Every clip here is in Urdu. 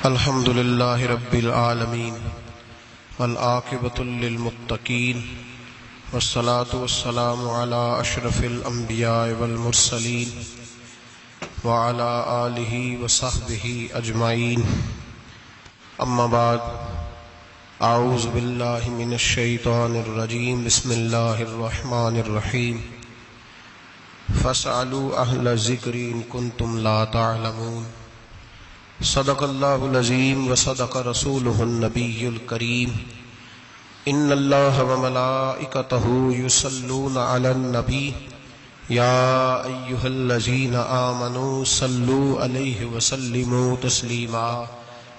الحمد للہ رب العالمین والعاقبۃ للمتقین والصلاة والسلام علی اشرف الانبیاء والمرسلین وعلی آلہ وصحبہ اجمعین، اما بعد، اعوذ باللہ من الشیطان الرجیم، بسم اللہ الرحمن الرحیم، فاسألوا اہل الذکر ان کنتم لا تعلمون۔ صدق اللہ العظیم وصدق رسولہ النبی الکریم۔ ان اللہ وملائکتہ یصلون علی النبی یا ایہا الذین آمنوا صلوا علیہ وسلموا تسلیما۔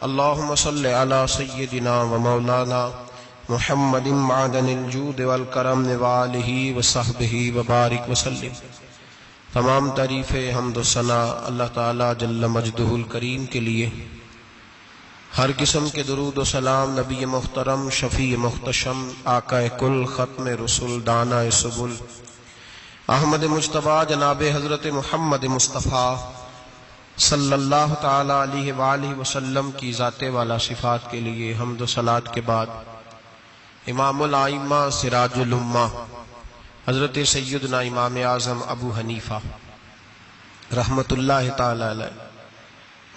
اللہم صل علی سیدنا ومولانا محمد معدن الجود والکرم وآلہ وصحبہ وبارک وسلم۔ تمام تعریف حمد و ثنا اللہ تعالیٰ جل مجدہ الکریم کے لیے، ہر قسم کے درود و سلام نبی محترم، شفیع محتشم، آقا کل، ختم رسول، دانا سبل، احمد مجتبیٰ جناب حضرت محمد مصطفیٰ صلی اللہ تعالیٰ علیہ وآلہ وسلم کی ذات والا صفات کے لیے حمد و صلات کے بعد، امام الائمہ سراج الامہ حضرت سیدنا امام اعظم ابو حنیفہ رحمت اللہ تعالی علیہ،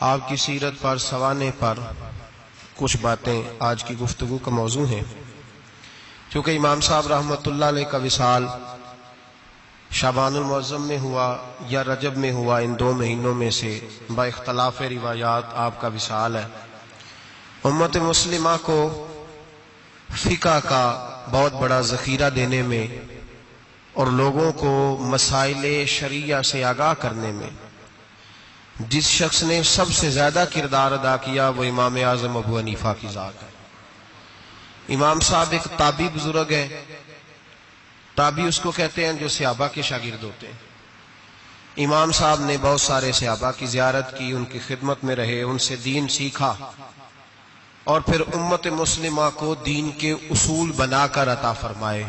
آپ کی سیرت پر، سوانے پر کچھ باتیں آج کی گفتگو کا موضوع ہیں۔ چونکہ امام صاحب رحمت اللہ علیہ کا وصال شعبان المعظم میں ہوا یا رجب میں ہوا، ان دو مہینوں میں سے با اختلاف روایات آپ کا وصال ہے۔ امت مسلمہ کو فقہ کا بہت بڑا ذخیرہ دینے میں اور لوگوں کو مسائل شریعہ سے آگاہ کرنے میں جس شخص نے سب سے زیادہ کردار ادا کیا وہ امام اعظم ابو حنیفہ کی ذات ہے۔ امام صاحب ایک تابعی بزرگ ہے، تابعی اس کو کہتے ہیں جو صحابہ کے شاگرد ہوتے ہیں۔ امام صاحب نے بہت سارے صحابہ کی زیارت کی، ان کی خدمت میں رہے، ان سے دین سیکھا اور پھر امت مسلمہ کو دین کے اصول بنا کر عطا فرمائے۔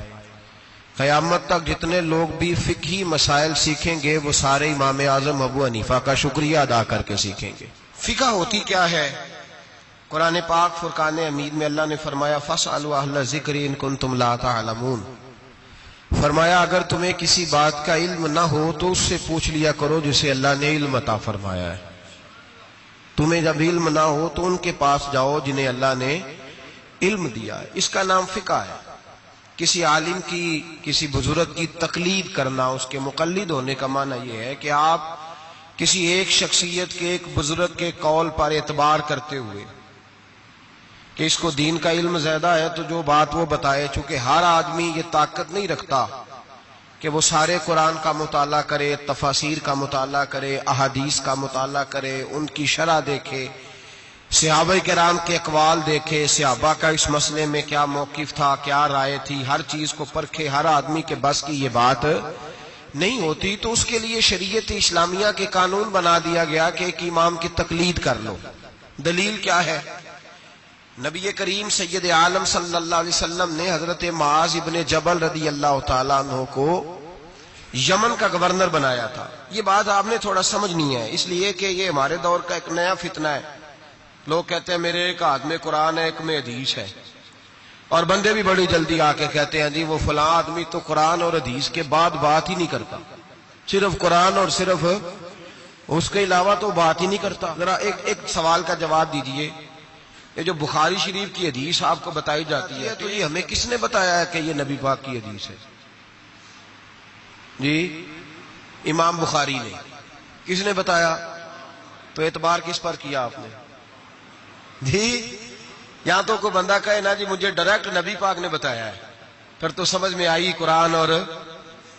قیامت تک جتنے لوگ بھی فقہی مسائل سیکھیں گے وہ سارے امام اعظم ابو حنیفہ کا شکریہ ادا کر کے سیکھیں گے۔ فقہ ہوتی کیا ہے؟ قرآن پاک فرقان حمید میں اللہ نے فرمایا فاسألوا اہل الذکر ان کنتم لا تعلمون، فرمایا اگر تمہیں کسی بات کا علم نہ ہو تو اس سے پوچھ لیا کرو جسے اللہ نے علم عطا فرمایا ہے۔ تمہیں جب علم نہ ہو تو ان کے پاس جاؤ جنہیں اللہ نے علم دیا ہے۔ اس کا نام فقہ ہے۔ کسی عالم کی، کسی بزرگ کی تقلید کرنا، اس کے مقلد ہونے کا معنی یہ ہے کہ آپ کسی ایک شخصیت کے، ایک بزرگ کے قول پر اعتبار کرتے ہوئے کہ اس کو دین کا علم زیادہ ہے تو جو بات وہ بتائے، چونکہ ہر آدمی یہ طاقت نہیں رکھتا کہ وہ سارے قرآن کا مطالعہ کرے، تفاسیر کا مطالعہ کرے، احادیث کا مطالعہ کرے، ان کی شرح دیکھے، صحابہ کرام کے اقوال دیکھے، صحابہ کا اس مسئلے میں کیا موقف تھا، کیا رائے تھی، ہر چیز کو پرکھے۔ ہر آدمی کے بس کی یہ بات نہیں ہوتی، تو اس کے لیے شریعت اسلامیہ کے قانون بنا دیا گیا کہ ایک امام کی تقلید کر لو۔ دلیل کیا ہے؟ نبی کریم سید عالم صلی اللہ علیہ وسلم نے حضرت معاذ ابن جبل رضی اللہ تعالیٰ عنہ کو یمن کا گورنر بنایا تھا۔ یہ بات آپ نے تھوڑا سمجھنی ہے، اس لیے کہ یہ ہمارے دور کا ایک نیا فتنہ ہے۔ لوگ کہتے ہیں میرے ایک ہاتھ میں قرآن ہے، ایک میں حدیث ہے، اور بندے بھی بڑی جلدی آ کے کہتے ہیں جی وہ فلاں آدمی تو قرآن اور حدیث کے بعد بات ہی نہیں کرتا، صرف قرآن اور صرف اس کے علاوہ تو بات ہی نہیں کرتا۔ ذرا ایک سوال کا جواب دیجئے، یہ جو بخاری شریف کی حدیث آپ کو بتائی جاتی ہے تو یہ ہمیں کس نے بتایا ہے کہ یہ نبی پاک کی حدیث ہے؟ جی امام بخاری نے۔ کس نے بتایا؟ تو اعتبار کس پر کیا آپ نے؟ جی یہاں تو کوئی بندہ کہے نا جی مجھے ڈائریکٹ نبی پاک نے بتایا ہے، پھر تو سمجھ میں آئی قرآن۔ اور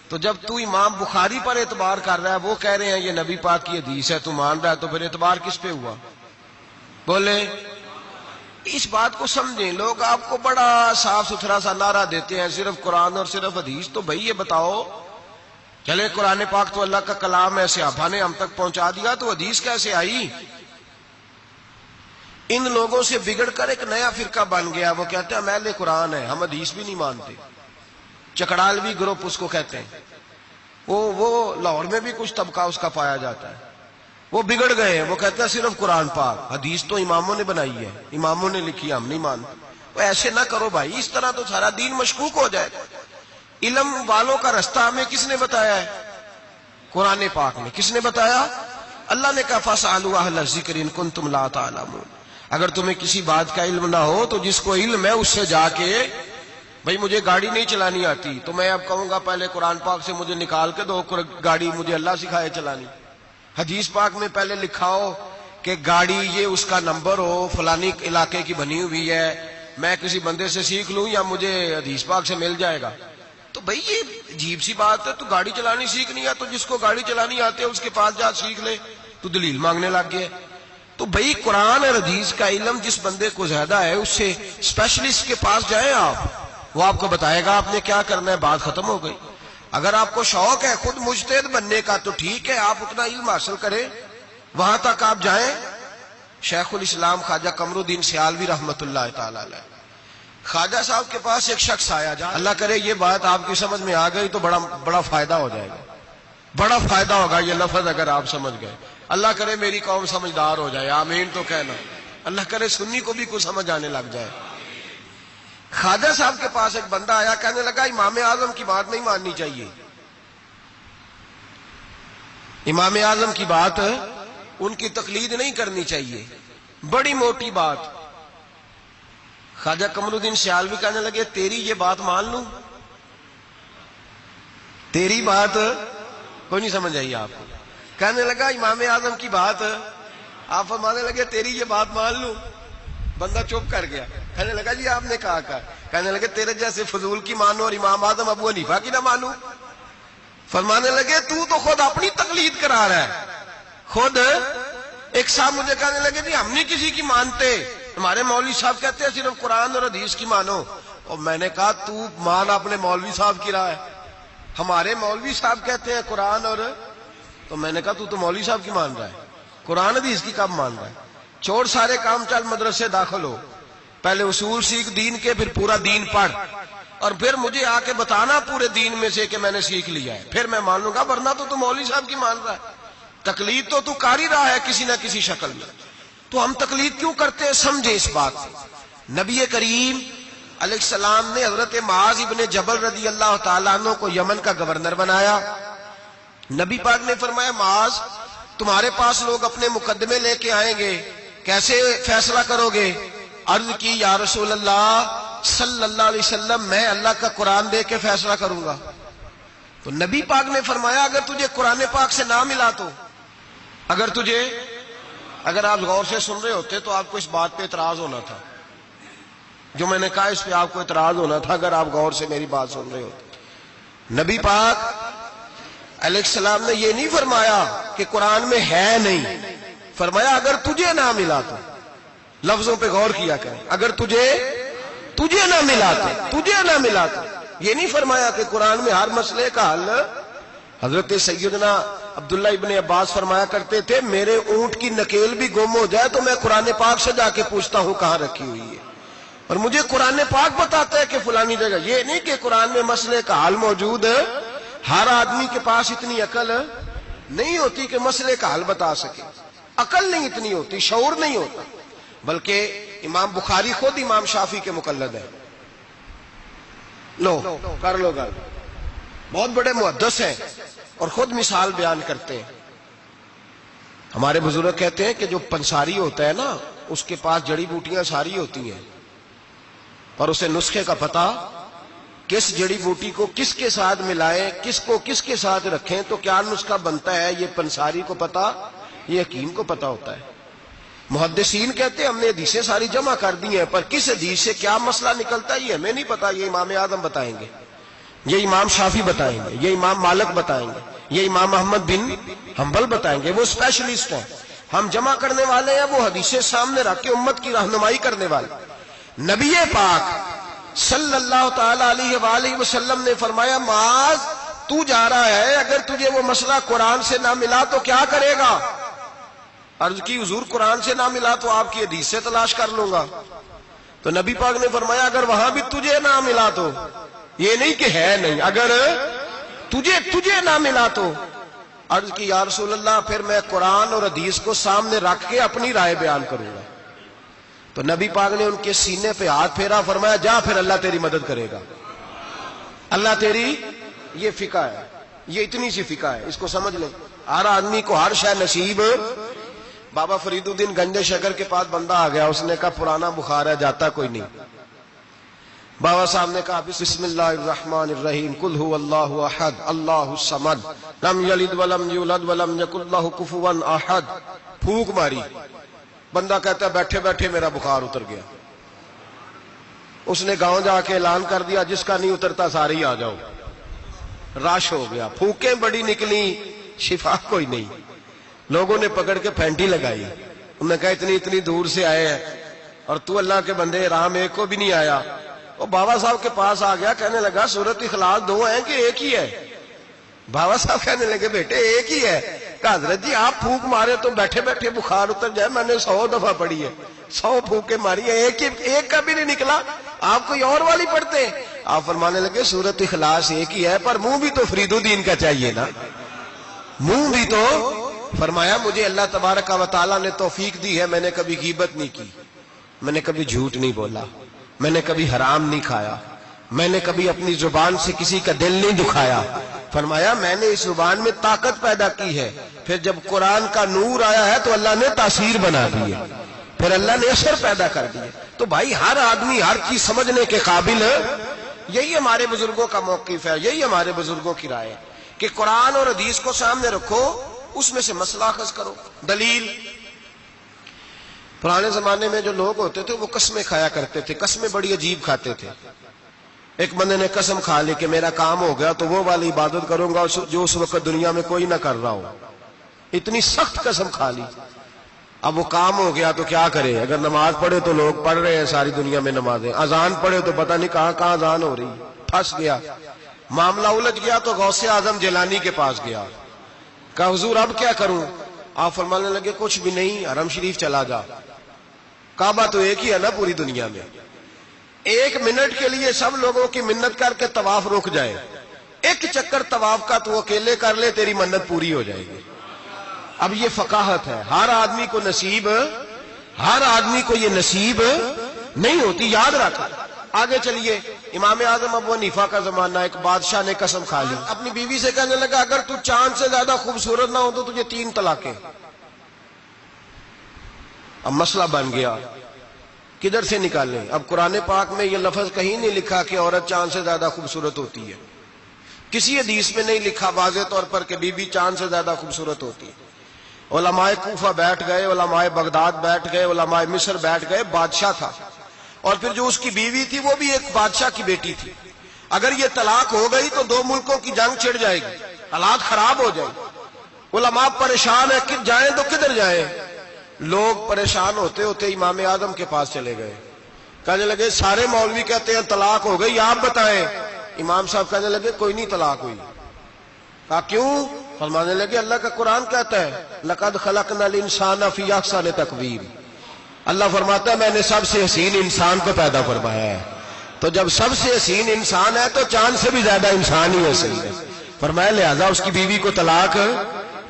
تو جب تو امام بخاری پر اعتبار کر رہا ہے، وہ کہہ رہے ہیں یہ نبی پاک کی حدیث ہے، تو مان رہا ہے، تو پھر اعتبار کس پہ ہوا؟ بولے اس بات کو سمجھیں۔ لوگ آپ کو بڑا صاف ستھرا سا نعرہ دیتے ہیں صرف قرآن اور صرف حدیث، تو بھائی یہ بتاؤ چلے قرآن پاک تو اللہ کا کلام ہے، صحابہ نے ہم تک پہنچا دیا، تو حدیث کیسے آئی؟ ان لوگوں سے بگڑ کر ایک نیا فرقہ بن گیا، وہ کہتے ہیں ہم اہل قرآن ہے، ہم حدیث بھی نہیں مانتے۔ چکڑالوی گروپ اس کو کہتے ہیں۔ وہ لاہور میں بھی کچھ طبقہ اس کا پایا جاتا ہے۔ وہ بگڑ گئے ہیں، وہ کہتے ہیں صرف قرآن پاک، حدیث تو اماموں نے بنائی ہے، اماموں نے لکھی، ہم نہیں مانتے۔ وہ ایسے نہ کرو بھائی، اس طرح تو سارا دین مشکوک ہو جائے۔ علم والوں کا رستہ ہمیں کس نے بتایا ہے؟ قرآن پاک نے۔ کس نے بتایا؟ اللہ نے کہا فَاسْأَلُوا أَهْلَ الذِّكْرِ إِن كُنتُمْ لَا تَعْلَمُونَ۔ اگر تمہیں کسی بات کا علم نہ ہو تو جس کو علم ہے اس سے جا کے، بھئی مجھے گاڑی نہیں چلانی آتی تو میں اب کہوں گا پہلے قرآن پاک سے مجھے نکال کے دو گاڑی، مجھے اللہ سکھائے چلانی۔ حدیث پاک میں پہلے لکھا ہو کہ گاڑی یہ اس کا نمبر ہو، فلانی علاقے کی بنی ہوئی ہے، میں کسی بندے سے سیکھ لوں یا مجھے حدیث پاک سے مل جائے گا؟ تو بھئی یہ عجیب سی بات ہے، تو گاڑی چلانی سیکھنی ہے تو جس کو گاڑی چلانی آتی ہے اس کے پاس جا سیکھ لے، تو دلیل مانگنے لگ گیا۔ تو بھئی قرآن اور حدیث کا علم جس بندے کو زیادہ ہے اس سے اسپیشلسٹ کے پاس جائیں آپ، وہ آپ کو بتائے گا آپ نے کیا کرنا ہے، بات ختم ہو گئی۔ اگر آپ کو شوق ہے خود مجتہد بننے کا تو ٹھیک ہے، آپ اتنا علم حاصل کریں، وہاں تک آپ جائیں۔ شیخ الاسلام خواجہ قمر الدین سیالوی رحمۃ اللہ تعالی علیہ، خواجہ صاحب کے پاس ایک شخص آیا، اللہ کرے یہ بات آپ کی سمجھ میں آ گئی تو بڑا فائدہ ہو جائے گا، بڑا فائدہ ہوگا یہ لفظ اگر آپ سمجھ گئے۔ اللہ کرے میری قوم سمجھدار ہو جائے، آمین تو کہنا۔ اللہ کرے سنی کو بھی کچھ سمجھ آنے لگ جائے۔ خواجہ صاحب کے پاس ایک بندہ آیا، کہنے لگا امام اعظم کی بات نہیں ماننی چاہیے، امام اعظم کی بات ان کی تقلید نہیں کرنی چاہیے، بڑی موٹی بات۔ خواجہ قمر الدین سیالوی کہنے لگے تیری یہ بات مان لوں؟ تیری بات کوئی نہیں سمجھ آئی آپ کو؟ کہنے لگا امام اعظم کی بات، آپ فرمانے لگے تیری یہ بات مان لوں؟ بندہ چپ کر گیا، کہنے لگا جی آپ نے کہا کہا، کہنے لگے تیرے جیسے فضول کی مانو اور امام اعظم ابو حنیفہ کی نہ مانوں؟ فرمانے لگے تو خود اپنی تقلید کرا رہا ہے۔ خود ایک صاحب مجھے کہنے لگے جی ہم نہیں کسی کی مانتے، ہمارے مولوی صاحب کہتے ہیں صرف قرآن اور حدیث کی مانو۔ اور میں نے کہا تو مان اپنے مولوی صاحب کی رائے، ہمارے مولوی صاحب کہتے ہیں قرآن اور، تو میں نے کہا تو مولوی صاحب کی مان رہا ہے، قرآن حدیث کی کب مان رہا ہے؟ چھوڑ سارے کام، چل مدرسے داخل ہو، پہلے اصول سیکھ دین کے، پھر پورا دین پڑھ، اور پھر مجھے آ کے بتانا پورے دین میں سے کہ میں نے سیکھ لیا ہے، پھر میں مان لوں گا، ورنہ تو مولوی صاحب کی مان رہا ہے۔ تقلید تو کر ہی رہا ہے کسی نہ کسی شکل میں، تو ہم تقلید کیوں کرتے ہیں؟ سمجھے اس بات کو۔ نبی کریم علیہ السلام نے حضرت معاذ ابن جبل رضی اللہ تعالیٰ عنہ کو یمن کا گورنر بنایا۔ نبی پاک نے فرمایا معاذ تمہارے پاس لوگ اپنے مقدمے لے کے آئیں گے، کیسے فیصلہ کرو گے؟ عرض کی یا رسول اللہ صلی اللہ علیہ وسلم میں اللہ کا قرآن دے کے فیصلہ کروں گا۔ تو نبی پاک نے فرمایا اگر تجھے قرآن پاک سے نہ ملا تو، اگر آپ غور سے سن رہے ہوتے تو آپ کو اس بات پہ اعتراض ہونا تھا، جو میں نے کہا اس پہ آپ کو اعتراض ہونا تھا اگر آپ غور سے میری بات سن رہے ہوتے۔ نبی پاک علیہ السلام نے یہ نہیں فرمایا کہ قرآن میں ہے نہیں، فرمایا اگر تجھے نہ ملا تو۔ لفظوں پہ غور کیا کریں، اگر تجھے نہ ملا تو، یہ نہیں فرمایا کہ قرآن میں ہر مسئلے کا حل۔ حضرت سیدنا عبداللہ ابن عباس فرمایا کرتے تھے میرے اونٹ کی نکیل بھی گم ہو جائے تو میں قرآن پاک سے جا کے پوچھتا ہوں کہاں رکھی ہوئی ہے، اور مجھے قرآن پاک بتاتا ہے کہ فلانی جگہ۔ یہ نہیں کہ قرآن میں مسئلے کا حل موجود ہے، ہر آدمی کے پاس اتنی عقل نہیں ہوتی کہ مسئلے کا حل بتا سکے، عقل نہیں اتنی ہوتی، شعور نہیں ہوتا۔ بلکہ امام بخاری خود امام شافعی کے مقلد ہیں، لو کر لو گل، بہت بڑے محدث ہیں اور خود مثال بیان کرتے ہیں۔ ہمارے بزرگ کہتے ہیں کہ جو پنساری ہوتا ہے نا اس کے پاس جڑی بوٹیاں ساری ہوتی ہیں، اور اسے نسخے کا پتہ، کس جڑی بوٹی کو کس کے ساتھ ملائیں، کس کو کس کے ساتھ رکھیں تو کیا نسخہ بنتا ہے، یہ پنساری کو پتہ، یہ حکیم کو پتہ ہوتا ہے۔ محدثین کہتے ہیں ہم نے حدیثیں ساری جمع کر دی ہیں، پر کس حدیث سے کیا مسئلہ نکلتا ہے یہ ہمیں نہیں پتا، یہ امام اعظم بتائیں گے، یہ امام شافعی بتائیں گے، یہ امام مالک بتائیں گے، یہ امام احمد بن حنبل بتائیں گے، وہ اسپیشلسٹ ہیں۔ ہم جمع کرنے والے ہیں، وہ حدیثیں سامنے رکھ کے امت کی رہنمائی کرنے والے۔ نبی پاک صلی اللہ تعالی علیہ وآلہ وسلم نے فرمایا معاذ تو جا رہا ہے، اگر تجھے وہ مسئلہ قرآن سے نہ ملا تو کیا کرے گا؟ عرض کی حضور قرآن سے نہ ملا تو آپ کی حدیث سے تلاش کر لوں گا۔ تو نبی پاک نے فرمایا اگر وہاں بھی تجھے نہ ملا تو، یہ نہیں کہ ہے نہیں، اگر تجھے نہ ملا تو عرض کی یا رسول اللہ پھر میں قرآن اور حدیث کو سامنے رکھ کے اپنی رائے بیان کروں گا. تو نبی پاک نے ان کے سینے پہ ہاتھ پھیرا، فرمایا جا پھر اللہ تیری مدد کرے گا. اللہ تیری، یہ فقہ ہے، یہ اتنی سی فقہ ہے، اس کو سمجھ لیں. ہر آدمی کو ہر شے نصیب. بابا فرید الدین گنج شکر کے پاس بندہ آ گیا، اس نے کہا پرانا بخار ہے، جاتا کوئی نہیں. بابا صاحب نے کہا بسم اللہ الرحمن الرحیم قل هو اللہ احد اللہ الصمد لم یلد ولم یولد ولم یکن لہ کفوا احد. پھونک ماری، بندہ کہتا ہے بیٹھے بیٹھے میرا بخار اتر گیا. اس نے گاؤں جا کے اعلان کر دیا جس کا نہیں اترتا سارے ہی آ جاؤ. رش ہو گیا، پھونکیں بڑی نکلی، شفا کوئی نہیں. لوگوں نے پکڑ کے پھینٹی لگائی. انہوں نے کہا اتنی دور سے آئے ہیں اور تو اللہ کے بندے رام ایک کو بھی نہیں آیا. وہ بابا صاحب کے پاس آ گیا، کہنے لگا سورت اخلاص دو ہیں کہ ایک ہی ہے؟ بابا صاحب کہنے لگے بیٹے ایک ہی ہے. کہ حضرت جی آپ پھونک مارے تو بیٹھے بیٹھے بخار اتر جائے، میں نے 100 دفعہ پڑھی ہے، 100 پھونکیں ماری ہے، ایک کا بھی نہیں نکلا. آپ کوئی اور والی پڑھتے؟ آپ فرمانے لگے سورت اخلاص ایک ہی ہے، پر منہ بھی تو فرید الدین کا چاہیے نا، منہ بھی تو. فرمایا مجھے اللہ تبارک و تعالیٰ نے توفیق دی ہے، میں نے کبھی غیبت نہیں کی، میں نے کبھی جھوٹ نہیں بولا، میں نے کبھی حرام نہیں کھایا، میں نے کبھی اپنی زبان سے کسی کا دل نہیں دکھایا. فرمایا میں نے اس زبان میں طاقت پیدا کی ہے، پھر جب قرآن کا نور آیا ہے تو اللہ نے تاثیر بنا دی ہے، پھر اللہ نے اثر پیدا کر دیا. تو بھائی ہر آدمی ہر چیز سمجھنے کے قابل ہے. یہی ہمارے بزرگوں کا موقف ہے، یہی ہمارے بزرگوں کی رائے ہے کہ قرآن اور حدیث کو سامنے رکھو، اس میں سے مسئلہ اخذ کرو. دلیل، پرانے زمانے میں جو لوگ ہوتے تھے وہ قسمیں کھایا کرتے تھے، قسمیں بڑی عجیب کھاتے تھے. ایک بندے نے قسم کھا لی کہ میرا کام ہو گیا تو وہ والی عبادت کروں گا جو اس وقت دنیا میں کوئی نہ کر رہا ہو. اتنی سخت قسم کھا لی. اب وہ کام ہو گیا تو کیا کرے؟ اگر نماز پڑھے تو لوگ پڑھ رہے ہیں ساری دنیا میں نمازیں، اذان پڑھے تو پتہ نہیں کہاں کہاں اذان ہو رہی. پھنس گیا، معاملہ الجھ گیا تو غوث اعظم جیلانی کے پاس گیا. کہا حضور اب کیا کروں؟ آپ فرمانے لگے کچھ بھی نہیں، حرم شریف چلا جا، کعبہ تو ایک ہی ہے نا پوری دنیا میں. 1 منٹ کے لیے سب لوگوں کی منت کر کے طواف رک جائے، ایک چکر طواف کا تو اکیلے کر لے، تیری منت پوری ہو جائے گی. اب یہ فقاہت ہے، ہر آدمی کو نصیب، ہر آدمی کو یہ نصیب نہیں ہوتی، یاد رکھ. آگے چلیے، امام اعظم ابو حنیفہ کا زمانہ، ایک بادشاہ نے قسم کھا لی، اپنی بیوی سے کہنے لگا اگر تو چاند سے زیادہ خوبصورت نہ ہو تو تجھے 3 طلاقیں. اب مسئلہ بن گیا، کدھر سے نکالیں؟ اب قرآن پاک میں یہ لفظ کہیں نہیں لکھا کہ عورت چاند سے زیادہ خوبصورت ہوتی ہے، کسی حدیث میں نہیں لکھا واضح طور پر کہ بی بی چاند سے زیادہ خوبصورت ہوتی ہے. علماء کوفہ بیٹھ گئے، علماء بغداد بیٹھ گئے، علماء مصر بیٹھ گئے. بادشاہ تھا اور پھر جو اس کی بیوی تھی وہ بھی ایک بادشاہ کی بیٹی تھی. اگر یہ طلاق ہو گئی تو 2 ملکوں کی جنگ چھڑ جائے گی، حالات خراب ہو جائے. علماء پریشان ہیں کہ جائیں تو کدھر جائیں. لوگ پریشان ہوتے ہوتے امام اعظم کے پاس چلے گئے، کہنے لگے سارے مولوی کہتے ہیں طلاق ہو گئی، آپ بتائیں. امام صاحب کہنے لگے کوئی نہیں طلاق ہوئی. کہا کیوں؟ فرمانے لگے اللہ کا قرآن کہتا ہے لقد خلقنا الانسان فی احسن تقویم. اللہ فرماتا ہے میں نے سب سے حسین انسان کو پیدا فرمایا ہے. تو جب سب سے حسین انسان ہے تو چاند سے بھی زیادہ انسان ہی حسین ہے. فرمایا لہذا اس کی بیوی کو طلاق.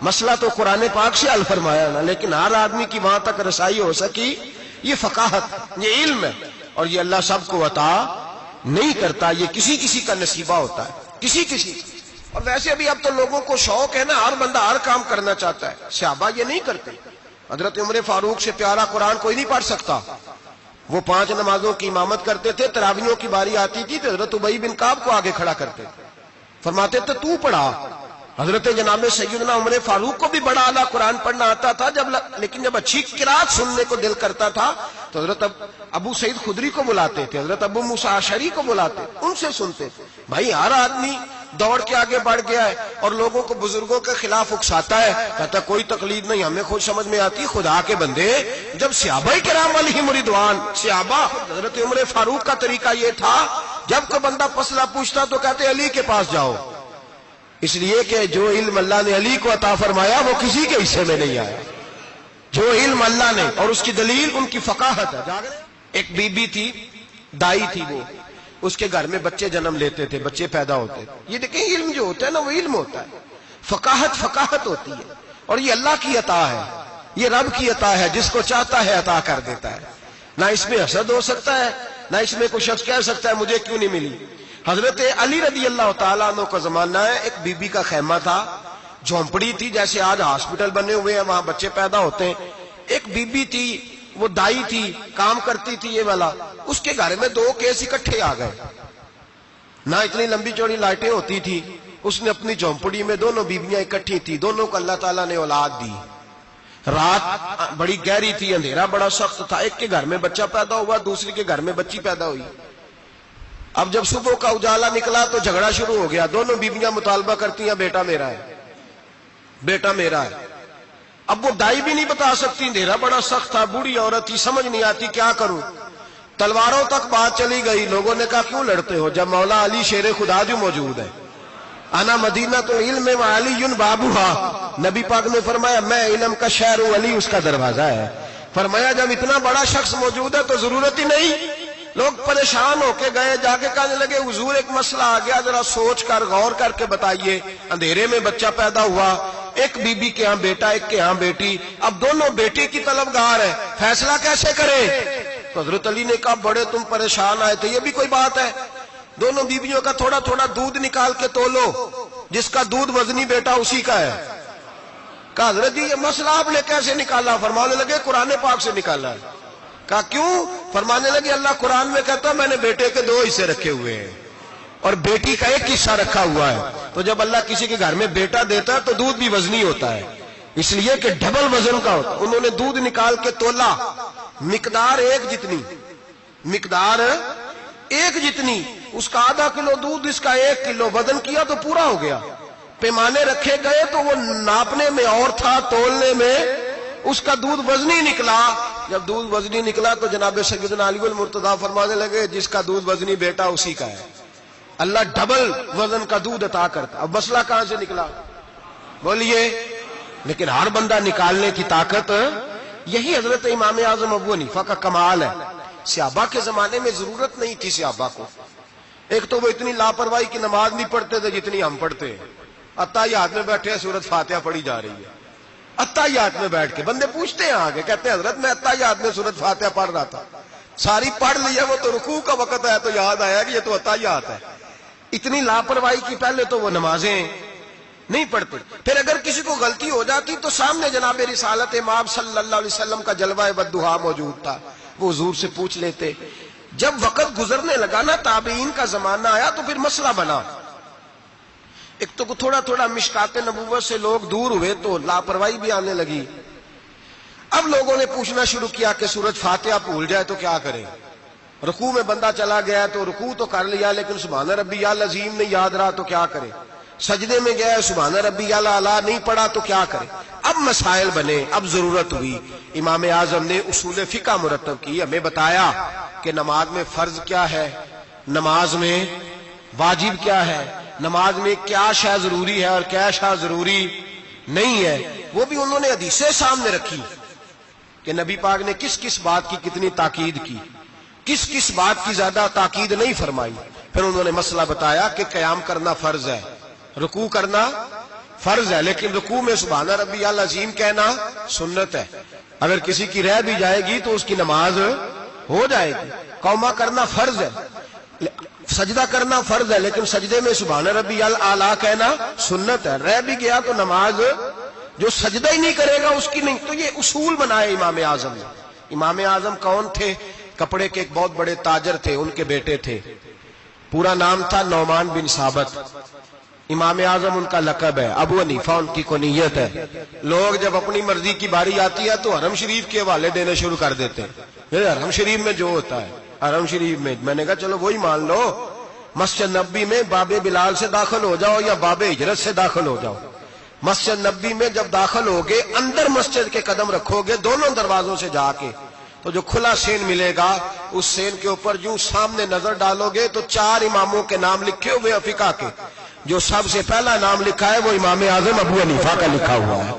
مسئلہ تو قرآن پاک سے حل فرمایا نا، لیکن ہر آدمی کی وہاں تک رسائی ہو سکی، یہ فقاہت، یہ علم ہے. اور یہ اللہ سب کو عطا نہیں کرتا، یہ کسی کسی کا نصیبہ ہوتا ہے، کسی کسی. اور ویسے بھی اب تو لوگوں کو شوق ہے نا، ہر بندہ ہر کام کرنا چاہتا ہے. صحابہ یہ نہیں کرتے. حضرت عمر فاروق سے پیارا قرآن کوئی نہیں پڑھ سکتا. وہ 5 نمازوں کی امامت کرتے تھے، تراویحوں کی باری آتی تھی تو حضرت ابی بن کعب کو آگے کھڑا کرتے، فرماتے تھے تو پڑھا. حضرت جناب سیدنا عمر فاروق کو بھی بڑا اعلیٰ قرآن پڑھنا آتا تھا، لیکن جب اچھی قرات سننے کو دل کرتا تھا تو حضرت ابو سعید خدری کو بلاتے تھے، حضرت ابو موسیٰ اشعری کو بلاتے، ان سے سنتے تھے. بھائی ہر آدمی دوڑ کے آگے بڑھ گیا ہے اور لوگوں کو بزرگوں کے خلاف اکساتا ہے، کہتا کوئی تقلید نہیں، ہمیں خود سمجھ میں آتی. خدا کے بندے، جب صحابہ کرام علیہم رضوان، صحابہ، حضرت عمر فاروق کا طریقہ یہ تھا جب کوئی بندہ مسئلہ پوچھتا تو کہتے علی کے پاس جاؤ، اس لیے کہ جو علم اللہ نے علی کو عطا فرمایا وہ کسی کے حصے میں نہیں آیا. جو علم اللہ نے، اور اس کی دلیل ان کی فقاہت ہے. ایک بی بی تھی، دائی تھی، وہ اس کے گھر میں بچے جنم لیتے تھے، بچے پیدا ہوتے. یہ دیکھیں علم جو ہوتا ہے نا وہ علم ہوتا ہے. فقاہت ہوتی ہے، اور یہ اللہ کی عطا ہے، یہ رب کی عطا ہے، جس کو چاہتا ہے عطا کر دیتا ہے۔ نہ اس میں حسد ہو سکتا ہے، نہ اس میں کوئی شخص کہہ سکتا ہے مجھے کیوں نہیں ملی۔ حضرت علی رضی اللہ تعالیٰ عنہ کا زمانہ ہے، ایک بی بی کا خیمہ تھا، جھونپڑی تھی، جیسے آج ہاسپٹل بنے ہوئے ہیں وہاں بچے پیدا ہوتے ہیں۔ ایک بی بی تھی، وہ دائی تھی، کام کرتی تھی یہ والا، اس کے گھر میں 2 کیس اکٹھے آ گئے، نہ اتنی لمبی چوڑی لائٹیں ہوتی تھی، اس نے اپنی جھونپڑی میں دونوں بیویاں اکٹھی تھی، دونوں کو اللہ تعالیٰ نے اولاد دی۔ رات بڑی گہری تھی، اندھیرا بڑا سخت تھا، ایک کے گھر میں بچہ پیدا ہوا، دوسری کے گھر میں بچی پیدا ہوئی۔ اب جب صبح کا اجالا نکلا تو جھگڑا شروع ہو گیا، دونوں بیویاں مطالبہ کرتی ہیں بیٹا میرا ہے، بیٹا میرا ہے۔ اب وہ دائی بھی نہیں بتا سکتی، اندھیرا بڑا سخت تھا، بوڑھی عورت تھی، سمجھ نہیں آتی کیا کروں۔ تلواروں تک بات چلی گئی، لوگوں نے کہا کیوں لڑتے ہو جب مولا علی شیر خدا جو موجود ہے۔ انا مدینہ تو علم و علی بابوہا، نبی پاک نے فرمایا میں علم کا شہر ہوں، علی اس کا دروازہ ہے۔ فرمایا جب اتنا بڑا شخص موجود ہے تو ضرورت ہی نہیں۔ لوگ پریشان ہو کے گئے، جا کے کہنے لگے حضور ایک مسئلہ آ گیا، ذرا سوچ کر غور کر کے بتائیے۔ اندھیرے میں بچہ پیدا ہوا، ایک بی بی کے ہاں بیٹا، ایک کے ہاں بیٹی، اب دونوں بیٹی کی طلبگار ہے، فیصلہ کیسے کریں؟ تو حضرت علی نے کہا بڑے تم پریشان آئے تھے، یہ بھی کوئی بات ہے؟ دونوں بیویوں کا تھوڑا تھوڑا دودھ نکال کے تولو، جس کا دودھ وزنی بیٹا اسی کا ہے۔ کہا حضرت جی یہ مسئلہ آپ نے کیسے نکالا؟ فرمانے لگے قرآن پاک سے نکالا ہے۔ کہا کیوں؟ فرمانے لگے اللہ قرآن میں کہتا ہے میں نے بیٹے کے 2 حصے رکھے ہوئے ہیں اور بیٹی کا 1 حصہ رکھا ہوا ہے، تو جب اللہ کسی کے گھر میں بیٹا دیتا ہے تو دودھ بھی وزنی ہوتا ہے، اس لیے کہ ڈبل وزن کا ہوتا ہے۔ انہوں نے دودھ نکال کے تولا، مقدار 1 جتنی، مقدار 1 جتنی، اس کا ½ کلو دودھ، اس کا 1 کلو، وزن کیا تو پورا ہو گیا۔ پیمانے رکھے گئے تو وہ ناپنے میں اور تھا، تولنے میں اس کا دودھ وزنی نکلا۔ جب دودھ وزنی نکلا تو جناب سیدنا علی المرتضیٰ فرمانے لگے جس کا دودھ وزنی بیٹا اسی کا ہے، اللہ ڈبل وزن کا دودھ عطا کرتا۔ اب مسئلہ کہاں سے نکلا بولیے؟ لیکن ہر بندہ نکالنے کی طاقت، یہی حضرت امام اعظم ابو حنیفہ کا کمال ہے۔ صحابہ کے زمانے میں ضرورت نہیں تھی صحابہ کو، ایک تو وہ اتنی لاپرواہی کی نماز نہیں پڑھتے تھے جتنی ہم پڑھتے ہیں۔ اتحیات میں بیٹھے سورۃ فاتحہ پڑھی جا رہی ہے، اتحیات میں بیٹھ کے بندے پوچھتے ہیں آگے، کہتے ہیں حضرت میں اتحیات میں سورۃ فاتحہ پڑھ رہا تھا، ساری پڑھ لی ہے، وہ تو رکوع کا وقت ہے تو یاد آیا کہ یہ تو اتحیات ہے۔ اتنی لاپرواہی کی پہلے تو وہ نمازیں نہیں پڑھتے، پھر اگر کسی کو غلطی ہو جاتی تو سامنے جناب رسالت امام صلی اللہ علیہ وسلم کا جلوہ والضحیٰ موجود تھا، وہ حضور سے پوچھ لیتے۔ جب وقت گزرنے لگا نا، تابعین کا زمانہ آیا تو پھر مسئلہ بنا، ایک تو تھوڑا تھوڑا مشکات نبوت سے لوگ دور ہوئے تو لاپرواہی بھی آنے لگی۔ اب لوگوں نے پوچھنا شروع کیا کہ سورۃ فاتحہ بھول جائے تو کیا کریں؟ رکوع میں بندہ چلا گیا تو رکوع تو کر لیا لیکن سبحان ربی العظیم نہیں یاد رہا تو کیا کرے؟ سجدے میں گیا سبحان ربی الاعلیٰ نہیں پڑھا تو کیا کرے؟ اب مسائل بنے، اب ضرورت ہوئی، امام اعظم نے اصول فقہ مرتب کی، ہمیں بتایا کہ نماز میں فرض کیا ہے، نماز میں واجب کیا ہے، نماز میں کیا شے ضروری ہے اور کیا شے ضروری نہیں ہے، وہ بھی انہوں نے حدیثیں سامنے رکھی کہ نبی پاک نے کس کس بات کی کتنی تاکید کی، کس کس بات کی زیادہ تاکید نہیں فرمائی۔ پھر انہوں نے مسئلہ بتایا کہ قیام کرنا فرض ہے، رکوع کرنا فرض ہے، لیکن رکوع میں سبحان ربی العظیم کہنا سنت ہے، اگر کسی کی رہ بھی جائے گی تو اس کی نماز ہو جائے گی۔ قوما کرنا فرض ہے، سجدہ کرنا فرض ہے، لیکن سجدے میں سبحان ربی الاعلیٰ کہنا سنت ہے، رہ بھی گیا تو نماز جو سجدہ ہی نہیں کرے گا اس کی نہیں۔ تو یہ اصول بنائے امام اعظم نے۔ امام اعظم کون تھے؟ کپڑے کے ایک بہت بڑے تاجر تھے، ان کے بیٹے تھے، پورا نام تھا نعمان بن ثابت۔ امام اعظم ان کا لقب ہے، ابو حنیفہ ان کی کنیت ہے۔ لوگ جب اپنی مرضی کی باری آتی ہے تو حرم شریف کے حوالے دینے شروع کر دیتے ہیں، حرم شریف میں جو ہوتا ہے، حرم شریف میں نے کہا چلو وہی مان لو، مسجد نبی میں باب بلال سے داخل ہو جاؤ یا باب ہجرت سے داخل ہو جاؤ۔ مسجد نبی میں جب داخل ہوگے، اندر مسجد کے قدم رکھو گے دونوں دروازوں سے جا کے، تو جو کھلا سین ملے گا اس سین کے اوپر جو سامنے نظر ڈالو گے تو 4 اماموں کے نام لکھے ہوئے فقہ کے، جو سب سے پہلا نام لکھا ہے وہ امام اعظم ابو حنیفہ کا لکھا ہوا ہے۔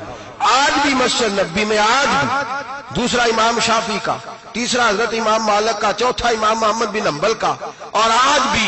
آج بھی مسجد نبی میں، آج بھی، دوسرا امام شافعی کا، تیسرا حضرت امام مالک کا، چوتھا امام محمد بن حنبل کا، اور آج بھی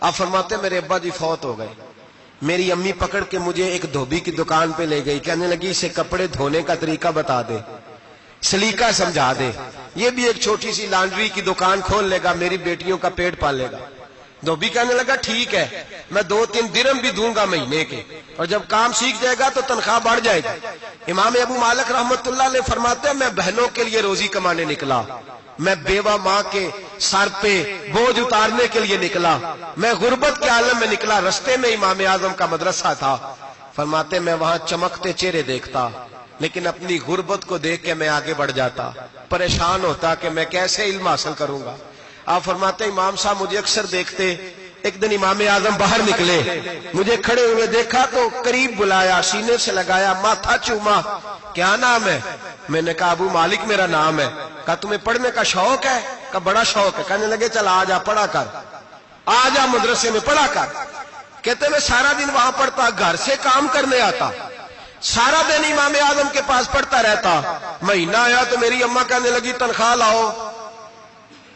آپ فرماتے میرے ابا جی فوت ہو گئے، میری امی پکڑ کے مجھے ایک دھوبی کی دکان پہ لے گئی، کہنے لگی اسے کپڑے دھونے کا طریقہ بتا دے، سلیقہ سمجھا دے، یہ بھی ایک چھوٹی سی لانڈری کی دکان کھول لے گا، میری بیٹیوں کا پیٹ پال لے گا۔ دھوبی کہنے لگا ٹھیک ہے، میں 2-3 درہم بھی دوں گا مہینے کے، اور جب کام سیکھ جائے گا تو تنخواہ بڑھ جائے گی۔ امام ابو مالک رحمت اللہ علیہ فرماتے ہیں میں بہنوں کے لیے روزی کمانے نکلا، میں بیوہ ماں کے سر پہ بوجھ اتارنے کے لیے نکلا، میں غربت کے عالم میں نکلا، رستے میں امام اعظم کا مدرسہ تھا، فرماتے میں وہاں چمکتے چہرے دیکھتا، لیکن اپنی غربت کو دیکھ کے میں آگے بڑھ جاتا، پریشان ہوتا کہ میں کیسے علم حاصل کروں گا۔ آپ فرماتے امام صاحب مجھے اکثر دیکھتے، ایک دن امام اعظم باہر نکلے، مجھے کھڑے ہوئے دیکھا تو قریب بلایا، سینے سے لگایا، ماتھا چوما، کیا نام ہے؟ میں نے کہا ابو مالک میرا نام ہے۔ کہا تمہیں پڑھنے کا شوق ہے؟ کہا بڑا شوق ہے۔ کہنے لگے چل آ جا پڑھا کر، آ جا مدرسے میں پڑھا کر۔ کہتے میں سارا دن وہاں پڑھتا، گھر سے کام کرنے آتا، سارا دن امام اعظم کے پاس پڑھتا رہتا۔ مہینہ آیا تو میری اماں کہنے لگی تنخواہ لاؤ۔